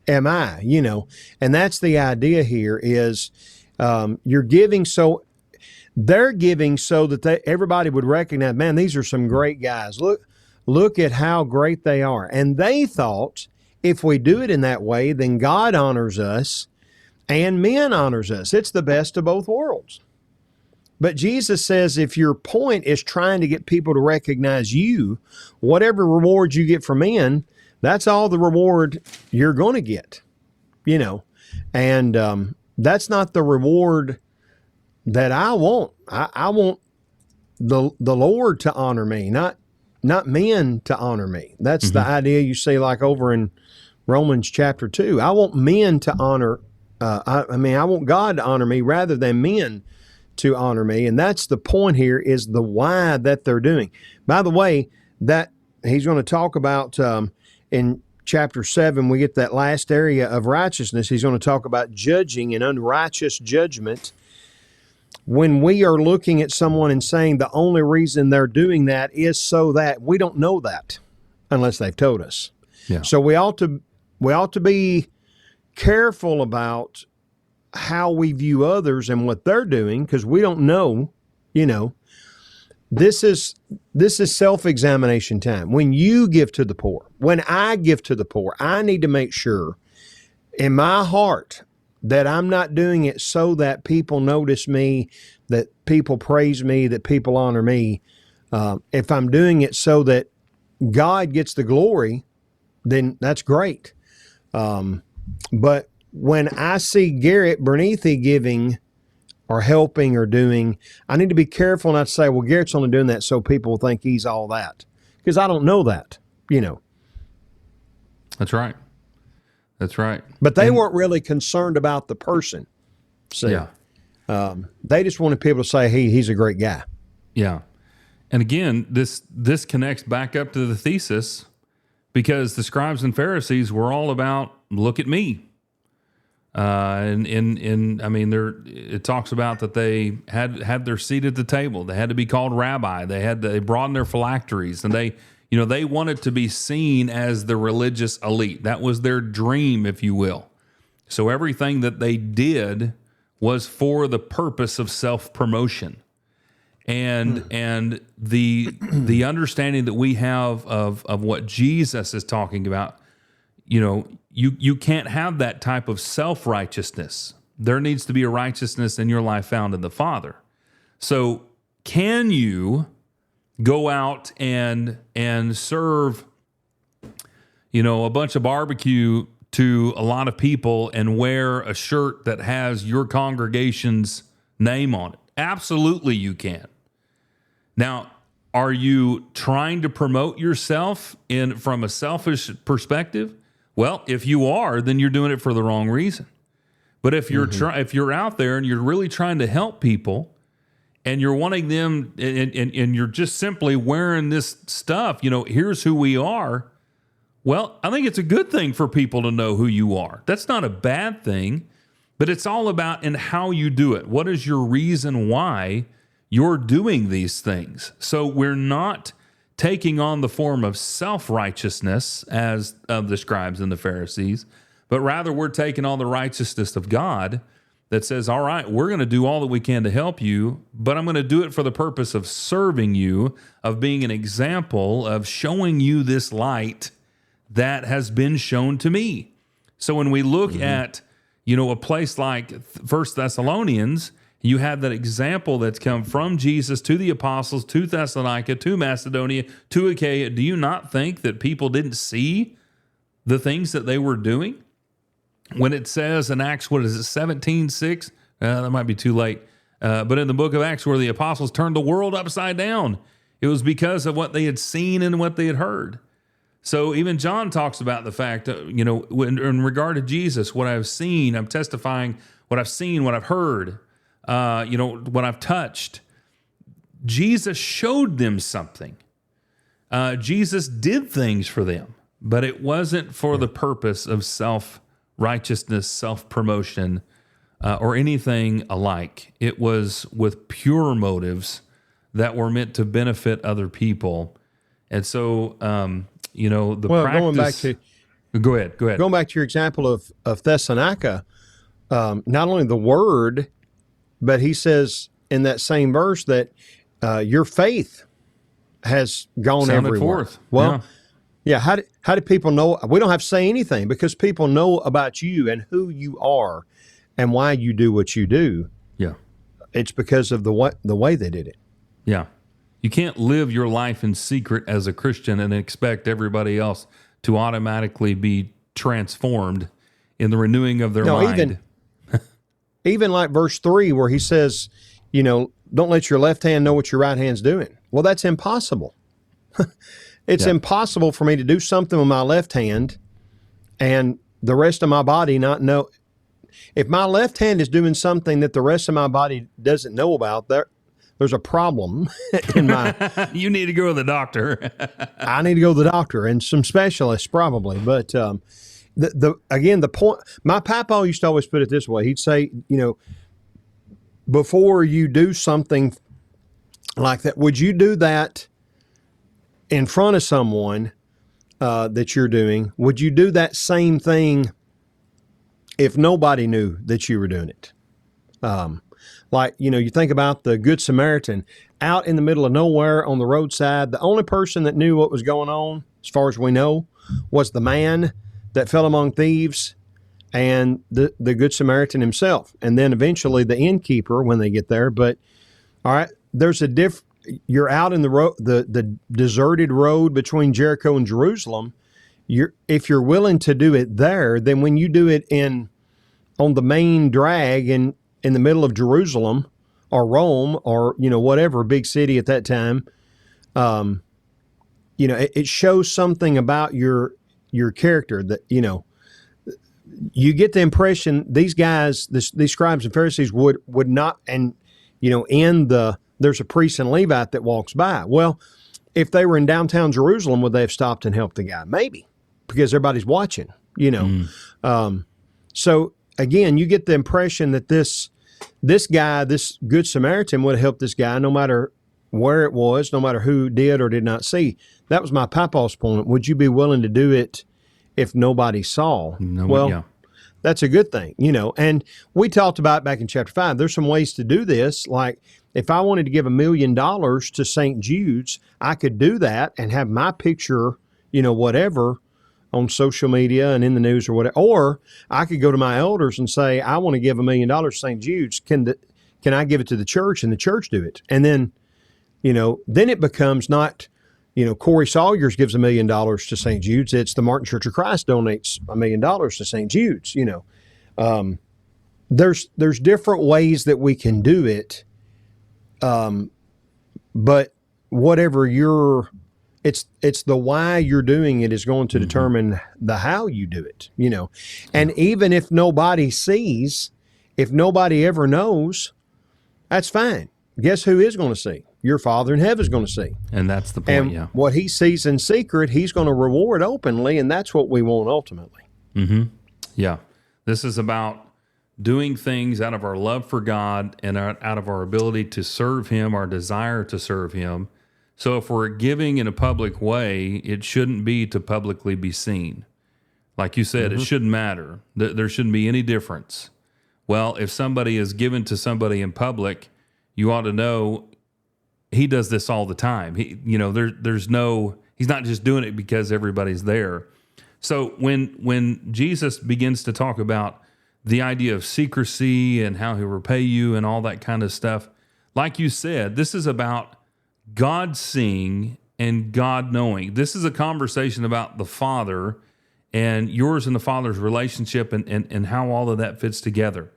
am I, And that's the idea here is you're giving they're giving so that everybody would recognize, man, these are some great guys. Look at how great they are. And they thought if we do it in that way, then God honors us and men honors us. It's the best of both worlds. But Jesus says if your point is trying to get people to recognize you, whatever reward you get from men, that's all the reward you're going to get, And that's not the reward that I want. I want the Lord to honor me, not men to honor me. That's the idea you see like over in Romans chapter 2. I want men to honor, I want God to honor me rather than men to honor me. And that's the point here, is the why that they're doing. By the way, that he's going to talk about in chapter 7, we get that last area of righteousness. He's going to talk about judging and unrighteous judgment. When we are looking at someone and saying the only reason they're doing that is so that, we don't know that unless they've told us. Yeah. So we ought to be careful about how we view others and what they're doing, because we don't know, This is self-examination time. When you give to the poor, when I give to the poor, I need to make sure in my heart that I'm not doing it so that people notice me, that people praise me, that people honor me. If I'm doing it so that God gets the glory, then that's great. But when I see Garrett Berneathy giving or helping or doing, I need to be careful not to say, well, Garrett's only doing that so people will think he's all that. Because I don't know that, That's right. That's right. But they weren't really concerned about the person. See? Yeah. They just wanted people to say, hey, he's a great guy. Yeah. And again, this connects back up to the thesis because the scribes and Pharisees were all about, look at me. It talks about that they had their seat at the table. They had to be called rabbi. They broadened their phylacteries, and they wanted to be seen as the religious elite. That was their dream, if you will. So everything that they did was for the purpose of self-promotion. And the understanding that we have of what Jesus is talking about, you can't have that type of self-righteousness. There needs to be a righteousness in your life found in the Father. So can you go out and serve, a bunch of barbecue to a lot of people and wear a shirt that has your congregation's name on it? Absolutely you can. Now, are you trying to promote yourself from a selfish perspective? Well, if you are, then you're doing it for the wrong reason. But if you're if you're out there and you're really trying to help people, and you're wanting them, and you're just simply wearing this stuff, here's who we are. Well, I think it's a good thing for people to know who you are. That's not a bad thing, but it's all about in how you do it. What is your reason why you're doing these things? So we're not taking on the form of self-righteousness as of the scribes and the Pharisees, but rather we're taking on the righteousness of God that says, all right, we're going to do all that we can to help you, but I'm going to do it for the purpose of serving you, of being an example, of showing you this light that has been shown to me. So when we look at, a place like 1 Thessalonians, you have that example that's come from Jesus to the apostles, to Thessalonica, to Macedonia, to Achaia. Do you not think that people didn't see the things that they were doing? When it says in Acts, 17:6? That might be too late. But in the book of Acts, where the apostles turned the world upside down, it was because of what they had seen and what they had heard. So even John talks about the fact, in regard to Jesus, what I've seen, I'm testifying what I've seen, what I've heard, what I've touched. Jesus showed them something. Jesus did things for them, but it wasn't for the purpose of self-righteousness, self-promotion, or anything alike. It was with pure motives that were meant to benefit other people. And so, practice... Go ahead. Going back to your example of Thessalonica, not only the word, but he says in that same verse that your faith has gone sounded everywhere. Forth. Well, yeah. How do people know? We don't have to say anything because people know about you and who you are and why you do what you do. Yeah, it's because of the way they did it. Yeah, you can't live your life in secret as a Christian and expect everybody else to automatically be transformed in the renewing of their mind. Even like verse 3 where he says, don't let your left hand know what your right hand's doing. Well, that's impossible. It's impossible for me to do something with my left hand and the rest of my body not know. If my left hand is doing something that the rest of my body doesn't know about, there's a problem in my... You need to go to the doctor. I need to go to the doctor and some specialists probably. But the point, my papa used to always put it this way. He'd say, before you do something like that, would you do that in front of someone that you're doing? Would you do that same thing if nobody knew that you were doing it? You think about the Good Samaritan out in the middle of nowhere on the roadside. The only person that knew what was going on, as far as we know, was the man that fell among thieves and the Good Samaritan himself. And then eventually the innkeeper when they get there. But all right, there's you're out in the deserted road between Jericho and Jerusalem. If you're willing to do it there, then when you do it on the main drag in the middle of Jerusalem or Rome or, whatever big city at that time, it shows something about your character that, you get the impression these guys, these scribes and Pharisees would not, and, there's a priest and Levite that walks by. Well, if they were in downtown Jerusalem, would they have stopped and helped the guy? Maybe, because everybody's watching, So again, you get the impression that this guy, this Good Samaritan, would have helped this guy no matter where it was, no matter who did or did not see. That was my papa's point. Would you be willing to do it if nobody saw? That's a good thing, And we talked about back in chapter 5, there's some ways to do this. Like if I wanted to give $1 million to St. Jude's, I could do that and have my picture, whatever, on social media and in the news or whatever. Or I could go to my elders and say, I want to give $1 million to St. Jude's. Can I give it to the church and the church do it? And then, then it becomes not, Corey Sawyers gives $1 million to St. Jude's. It's the Martin Church of Christ donates $1 million to St. Jude's. There's different ways that we can do it. But whatever it's the why you're doing it is going to determine the how you do it, And even if nobody sees, if nobody ever knows, that's fine. Guess who is going to see? Your Father in heaven is going to see. And that's the point, and what he sees in secret, he's going to reward openly, and that's what we want ultimately. Mm-hmm. Yeah. This is about doing things out of our love for God and out of our ability to serve him, our desire to serve him. So if we're giving in a public way, it shouldn't be to publicly be seen. Like you said, it shouldn't matter. There shouldn't be any difference. Well, if somebody is given to somebody in public, you ought to know he does this all the time. He's not just doing it because everybody's there. So when Jesus begins to talk about the idea of secrecy and how he'll repay you and all that kind of stuff, like you said, this is about God seeing and God knowing. This is a conversation about the Father and yours and the Father's relationship and how all of that fits together.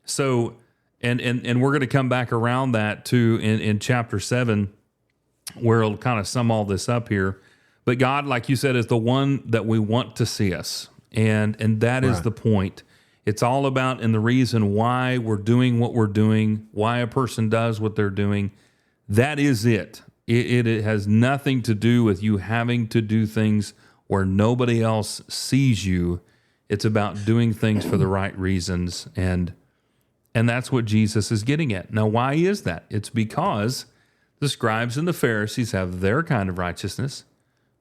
So, and we're going to come back around that too in chapter 7, where it'll kind of sum all this up here. But God, like you said, is the one that we want to see us. And that is the point. It's all about and the reason why we're doing what we're doing, why a person does what they're doing. That is it. It has nothing to do with you having to do things where nobody else sees you. It's about doing things for the right reasons. And that's what Jesus is getting at. Now, why is that? It's because the scribes and the Pharisees have their kind of righteousness,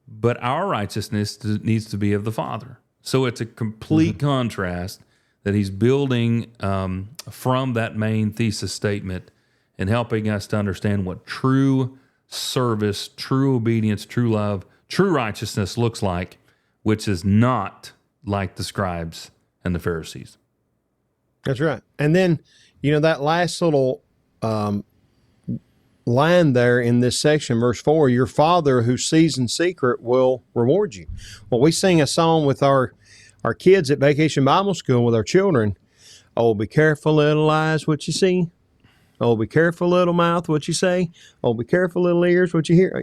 but our righteousness needs to be of the Father. So it's a complete contrast that he's building from that main thesis statement and helping us to understand what true service, true obedience, true love, true righteousness looks like, which is not like the scribes and the Pharisees. That's right. And then, that last little line there in this section, verse 4, your Father who sees in secret will reward you. Well, we sing a song with our kids at Vacation Bible School with our children. Oh, be careful, little eyes, what you see. Oh, be careful, little mouth, what you say. Oh, be careful, little ears, what you hear.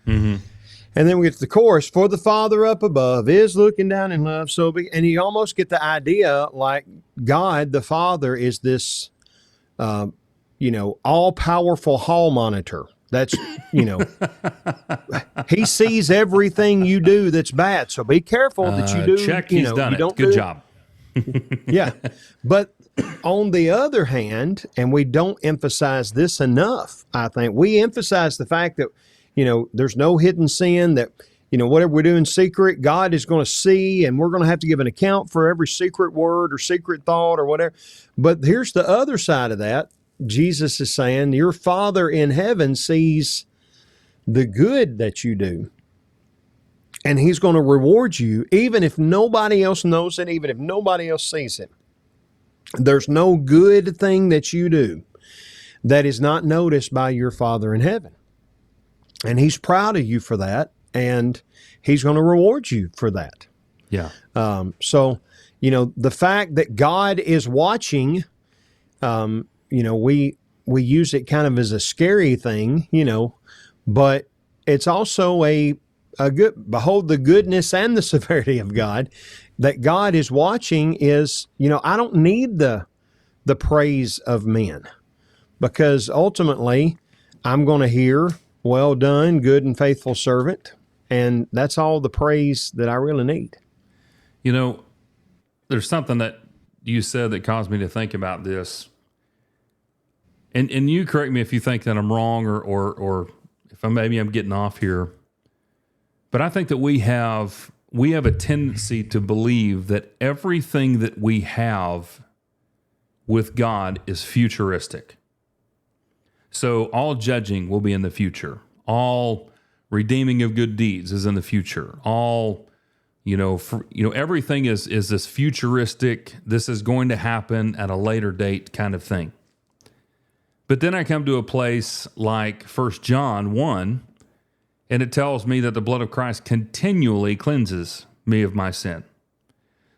And then we get to the chorus, for the Father up above is looking down in love. And you almost get the idea like God, the Father, is this, all-powerful hall monitor. That's, he sees everything you do that's bad. So be careful that you do. Check, he's done it. Good job. Yeah. But on the other hand, and we don't emphasize this enough, I think, we emphasize the fact that, there's no hidden sin, that, whatever we do in secret, God is going to see, and we're going to have to give an account for every secret word or secret thought or whatever. But here's the other side of that. Jesus is saying, your Father in heaven sees the good that you do, and he's going to reward you, even if nobody else knows it, even if nobody else sees it. There's no good thing that you do that is not noticed by your Father in heaven. And he's proud of you for that, and he's going to reward you for that. Yeah. So, the fact that God is watching, we use it kind of as a scary thing, but it's also a good, behold the goodness and the severity of God. That God is watching is, I don't need the praise of men, because ultimately I'm going to hear, Well done, good and faithful servant. And that's all the praise that I really need. You know, there's something that you said that caused me to think about this. And you correct me if you think that I'm wrong or if maybe I'm getting off here. But I think that we have a tendency to believe that everything that we have with God is futuristic. So all judging will be in the future. All redeeming of good deeds is in the future. All, everything is this futuristic, this is going to happen at a later date kind of thing. But then I come to a place like 1 John 1, and it tells me that the blood of Christ continually cleanses me of my sin.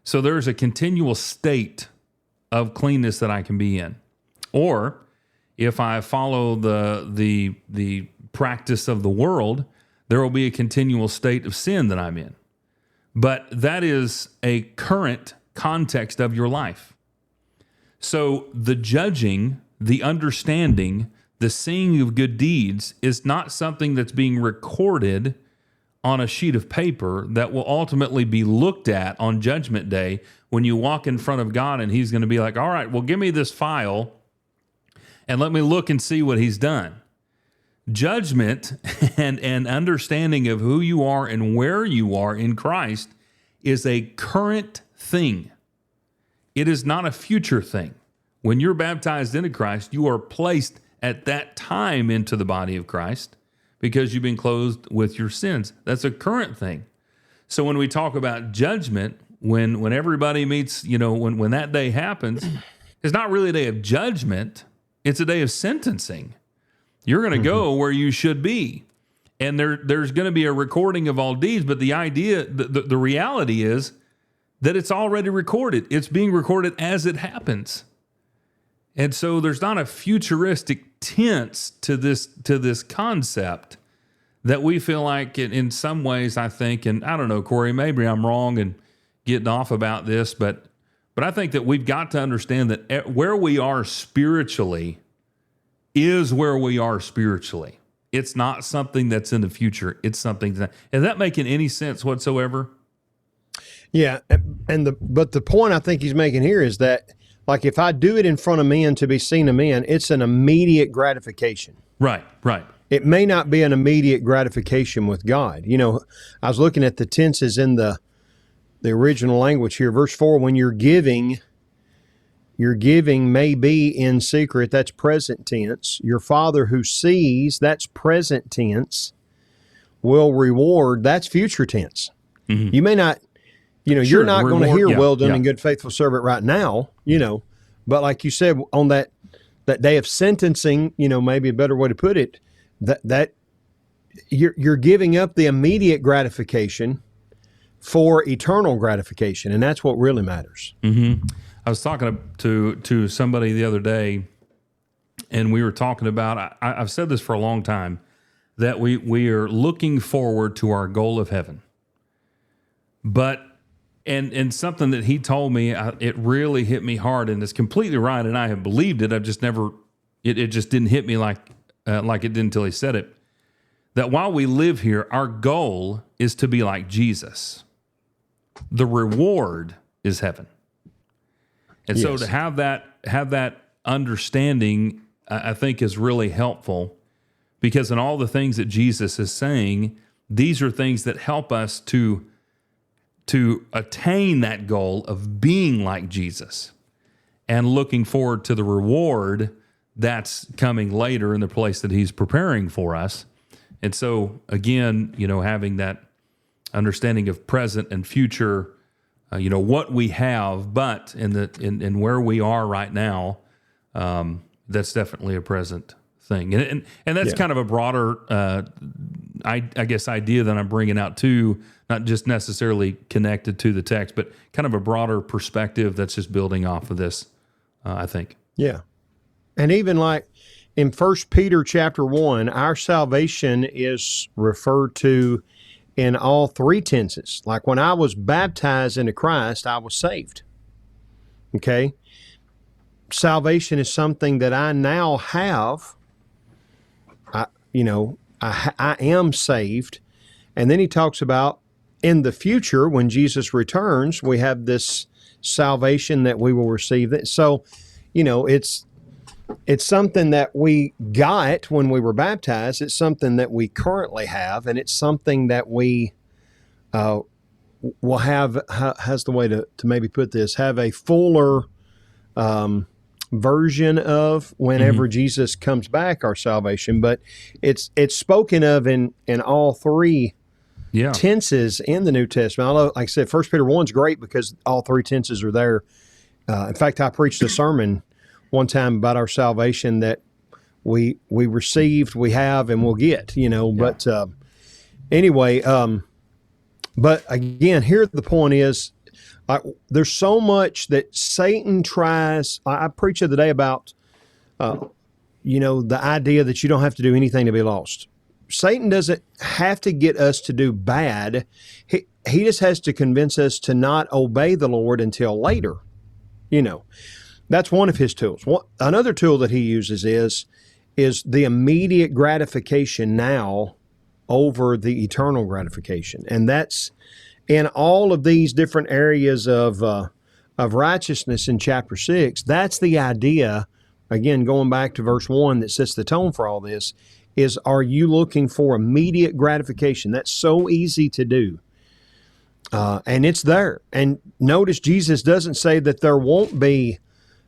So there's a continual state of cleanness that I can be in. Or if I follow the practice of the world, there will be a continual state of sin that I'm in. But that is a current context of your life. So the judging, the understanding, the seeing of good deeds is not something that's being recorded on a sheet of paper that will ultimately be looked at on Judgment Day when you walk in front of God and he's going to be like, all right, well, give me this file and let me look and see what he's done. Judgment and understanding of who you are and where you are in Christ is a current thing. It is not a future thing. When you're baptized into Christ, you are placed at that time into the body of Christ because you've been clothed with your sins. That's a current thing. So when we talk about judgment, when everybody meets, when that day happens, it's not really a day of judgment. It's a day of sentencing. You're going to go where you should be. And there's going to be a recording of all deeds. But the idea, the reality is that it's already recorded. It's being recorded as it happens. And so there's not a futuristic tense to this concept that we feel like in some ways, I think, and I don't know, Corey, maybe I'm wrong and getting off about this, but I think that we've got to understand that where we are spiritually is where we are spiritually. It's not something that's in the future. It's something that, is that making any sense whatsoever? Yeah. But the point I think he's making here is that, like, if I do it in front of men to be seen of men, it's an immediate gratification. Right. It may not be an immediate gratification with God. I was looking at the tenses in the original language here. Verse 4, when you're giving may be in secret, that's present tense. Your Father who sees, that's present tense, will reward, that's future tense. Mm-hmm. You may not, Sure, you're not going to hear well done yeah. and good faithful servant right now, but like you said, on that day of sentencing, maybe a better way to put it, that you're giving up the immediate gratification for eternal gratification, and that's what really matters. Mm-hmm. I was talking to somebody the other day, and we were talking about, I've said this for a long time, that we are looking forward to our goal of heaven. But, and something that he told me, it really hit me hard, and it's completely right, and I have believed it. I've just never, it just didn't hit me like it did until he said it. That while we live here, our goal is to be like Jesus. The reward is heaven. And so to have that understanding, I think is really helpful, because in all the things that Jesus is saying, these are things that help us to attain that goal of being like Jesus and looking forward to the reward that's coming later in the place that he's preparing for us. And so again, having that understanding of present and future, what we have, but in where we are right now, that's definitely a present thing. And that's kind of a broader, I guess, idea that I'm bringing out too, not just necessarily connected to the text, but kind of a broader perspective that's just building off of this, I think. Yeah. And even like in 1 Peter chapter 1, our salvation is referred to in all three tenses. Like when I was baptized into Christ, I was saved. Okay? Salvation is something that I now have. I am saved. And then he talks about in the future, when Jesus returns, we have this salvation that we will receive. So, it's something that we got when we were baptized. It's something that we currently have, and it's something that we will have, how's the way to maybe put this, have a fuller version of whenever Jesus comes back, our salvation. But it's spoken of in all three tenses in the New Testament. Although, like I said, 1 Peter 1 is great because all three tenses are there. In fact, I preached a sermon one time about our salvation that we received, we have, and we'll get, But anyway, but again, here the point is, there's so much that Satan tries. I preached the other day about, the idea that you don't have to do anything to be lost. Satan doesn't have to get us to do bad. He just has to convince us to not obey the Lord until later. That's one of his tools. Another tool that he uses is the immediate gratification now over the eternal gratification. And that's in all of these different areas of righteousness in chapter 6. That's the idea, again, going back to verse 1 that sets the tone for all this, is are you looking for immediate gratification? That's so easy to do. And it's there. And notice Jesus doesn't say that there won't be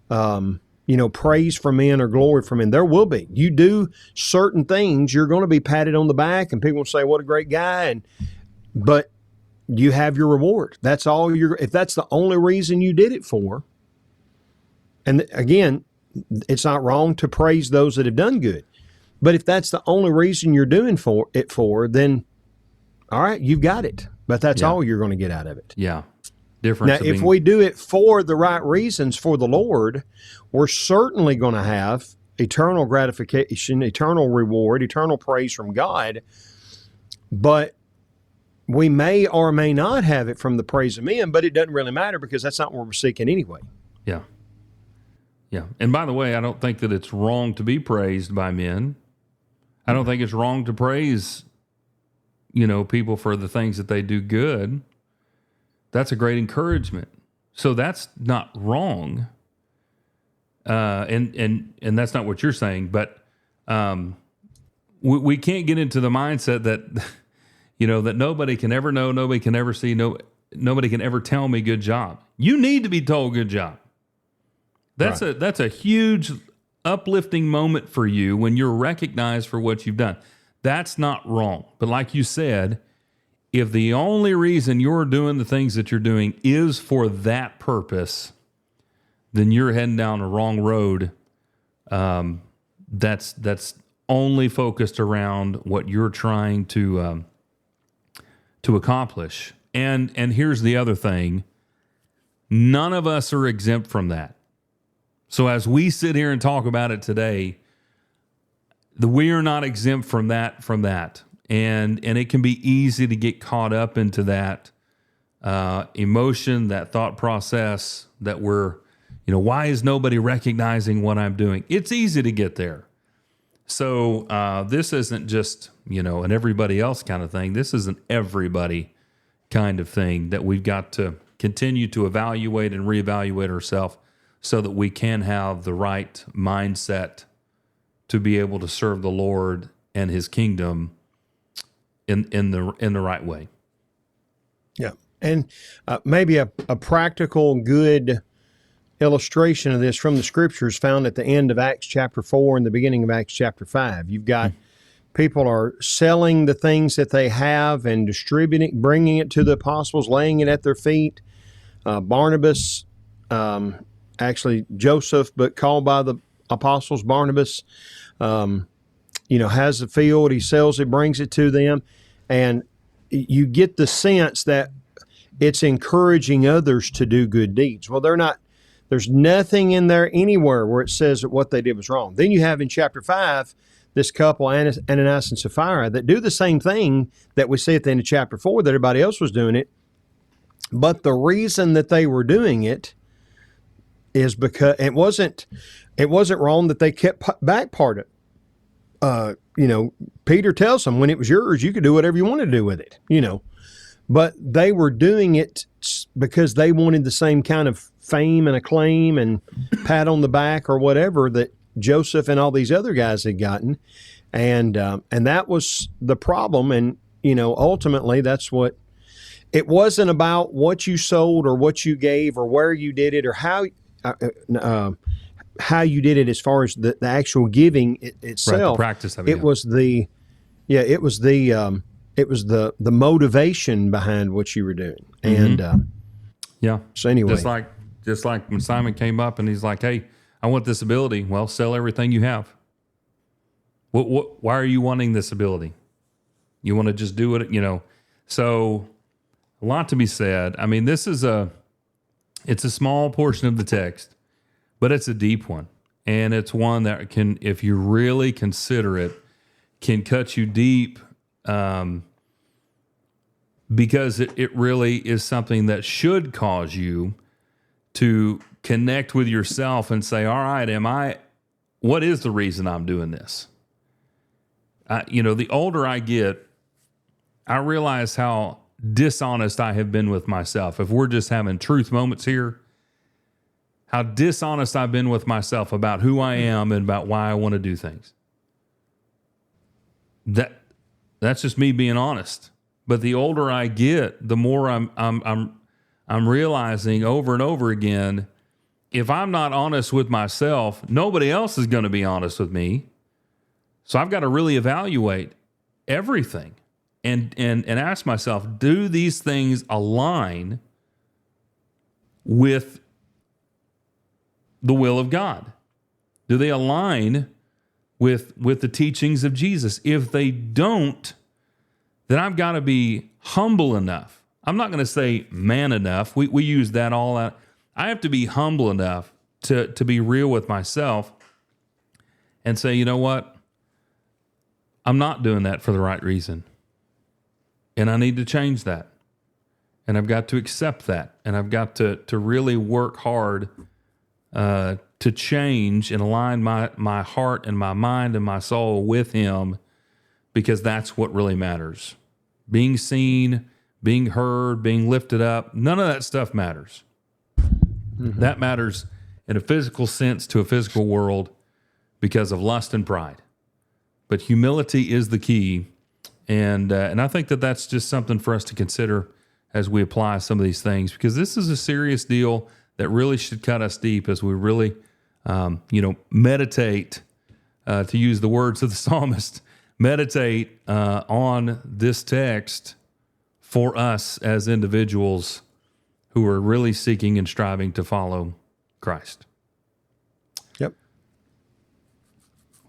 praise from men or glory from men. There will be. You do certain things, you're going to be patted on the back, and people will say, "What a great guy!" But you have your reward. That's all if that's the only reason you did it for. And again, it's not wrong to praise those that have done good. But if that's the only reason you're doing it for, then all right, you've got it. But that's all you're going to get out of it. Yeah. Difference. Now, if we do it for the right reasons for the Lord, we're certainly going to have eternal gratification, eternal reward, eternal praise from God. But we may or may not have it from the praise of men, but it doesn't really matter because that's not what we're seeking anyway. Yeah. Yeah. And by the way, I don't think that it's wrong to be praised by men. I don't think it's wrong to praise, people for the things that they do good. That's a great encouragement. So that's not wrong. And that's not what you're saying, but we can't get into the mindset that, that nobody can ever know, nobody can ever see, nobody can ever tell me good job. You need to be told good job. That's a huge uplifting moment for you when you're recognized for what you've done. That's not wrong. But like you said, if the only reason you're doing the things that you're doing is for that purpose, then you're heading down the wrong road. That's only focused around what you're trying to accomplish. And here's the other thing. None of us are exempt from that. So as we sit here and talk about it today, we are not exempt from that. And it can be easy to get caught up into that emotion, that thought process that we're, why is nobody recognizing what I'm doing? It's easy to get there. So this isn't just, an everybody else kind of thing. This is an everybody kind of thing that we've got to continue to evaluate and reevaluate ourselves so that we can have the right mindset to be able to serve the Lord and His kingdom in the right way. Yeah, and maybe a practical, good illustration of this from the Scriptures found at the end of Acts chapter 4 and the beginning of Acts chapter 5. You've got people are selling the things that they have and distributing, bringing it to the apostles, laying it at their feet. Barnabas, actually Joseph, but called by the apostles, Barnabas, has the field, he sells it, brings it to them, and you get the sense that it's encouraging others to do good deeds. Well, there's nothing in there anywhere where it says that what they did was wrong. Then you have in chapter 5, this couple, Ananias and Sapphira, that do the same thing that we see at the end of chapter 4, that everybody else was doing it. But the reason that they were doing it is because it wasn't wrong that they kept back part Peter tells them when it was yours, you could do whatever you wanted to do with it, but they were doing it because they wanted the same kind of fame and acclaim and pat on the back or whatever that Joseph and all these other guys had gotten. And that was the problem. And, ultimately that's what it wasn't about what you sold or what you gave or where you did it or how you did it as far as the actual giving itself. Right, the practice of it. It was the motivation behind what you were doing. And so anyway, just like when Simon came up and he's like, "Hey, I want this ability." Well, sell everything you have. Why are you wanting this ability? You want to just do it, So a lot to be said. I mean, it's a small portion of the text, but it's a deep one. And it's one that can, if you really consider it, can cut you deep, because it really is something that should cause you to connect with yourself and say, all right, what is the reason I'm doing this? The older I get, I realize how dishonest I have been with myself. If we're just having truth moments here, how dishonest I've been with myself about who I am and about why I want to do things. That's just me being honest. But the older I get, the more I'm realizing over and over again, if I'm not honest with myself, nobody else is going to be honest with me. So I've got to really evaluate everything and ask myself, do these things align with the will of God? Do they align with the teachings of Jesus? If they don't, then I've got to be humble enough. I'm not going to say man enough. We use that all out. I have to be humble enough to be real with myself and say, you know what? I'm not doing that for the right reason. And I need to change that. And I've got to accept that. And I've got to really work hard to change and align my heart and my mind and my soul with Him, because that's what really matters. Being seen, being heard, being lifted up, none of that stuff matters. Mm-hmm. That matters in a physical sense to a physical world because of lust and pride. But humility is the key. And I think that's just something for us to consider as we apply some of these things, because this is a serious deal that really should cut us deep as we really, meditate, to use the words of the psalmist, meditate on this text for us as individuals who are really seeking and striving to follow Christ. Yep.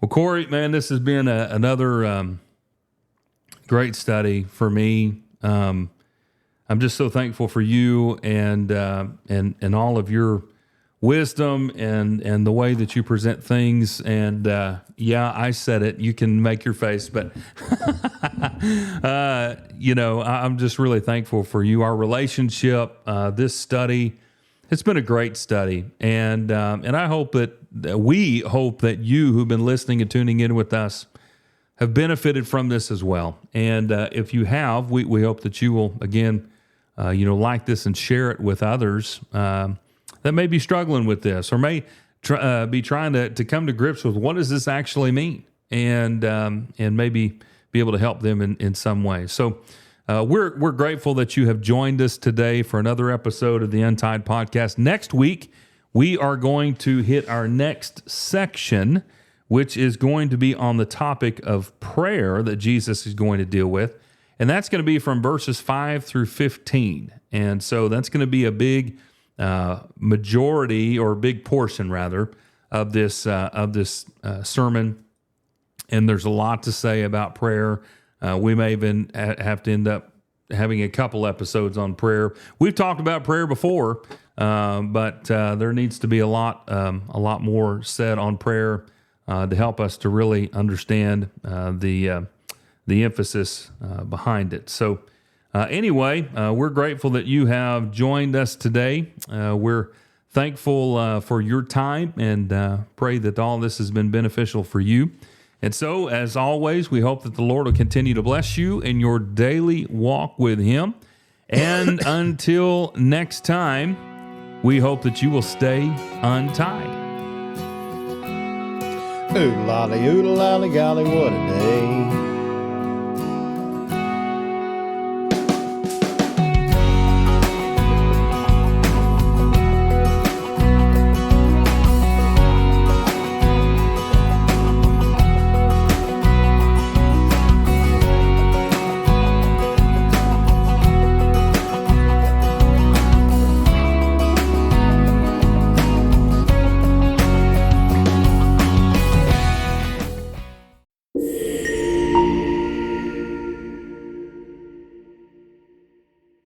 Well, Corey, man, this has been another great study for me. I'm just so thankful for you and all of your wisdom and the way that you present things. And I said it. You can make your face, but I'm just really thankful for you. Our relationship, this study, it's been a great study, and I hope we hope that you who've been listening and tuning in with us have benefited from this as well. And if you have, we hope that you will again, like this and share it with others that may be struggling with this, or may be trying to come to grips with what does this actually mean, and maybe be able to help them in some way. So we're grateful that you have joined us today for another episode of the Untied Podcast. Next week, we are going to hit our next section, which is going to be on the topic of prayer that Jesus is going to deal with. And that's going to be from verses 5 through 15. And so that's going to be a big majority, or big portion rather, of this sermon. And there's a lot to say about prayer. We may even have to end up having a couple episodes on prayer. We've talked about prayer before, but there needs to be a lot more said on prayer to help us to really understand the emphasis behind it. So anyway, we're grateful that you have joined us today. We're thankful for your time, and pray that all this has been beneficial for you. And so, as always, we hope that the Lord will continue to bless you in your daily walk with Him. And until next time, we hope that you will stay untied. Oodle-lolly, oodle-lolly, golly, what a day.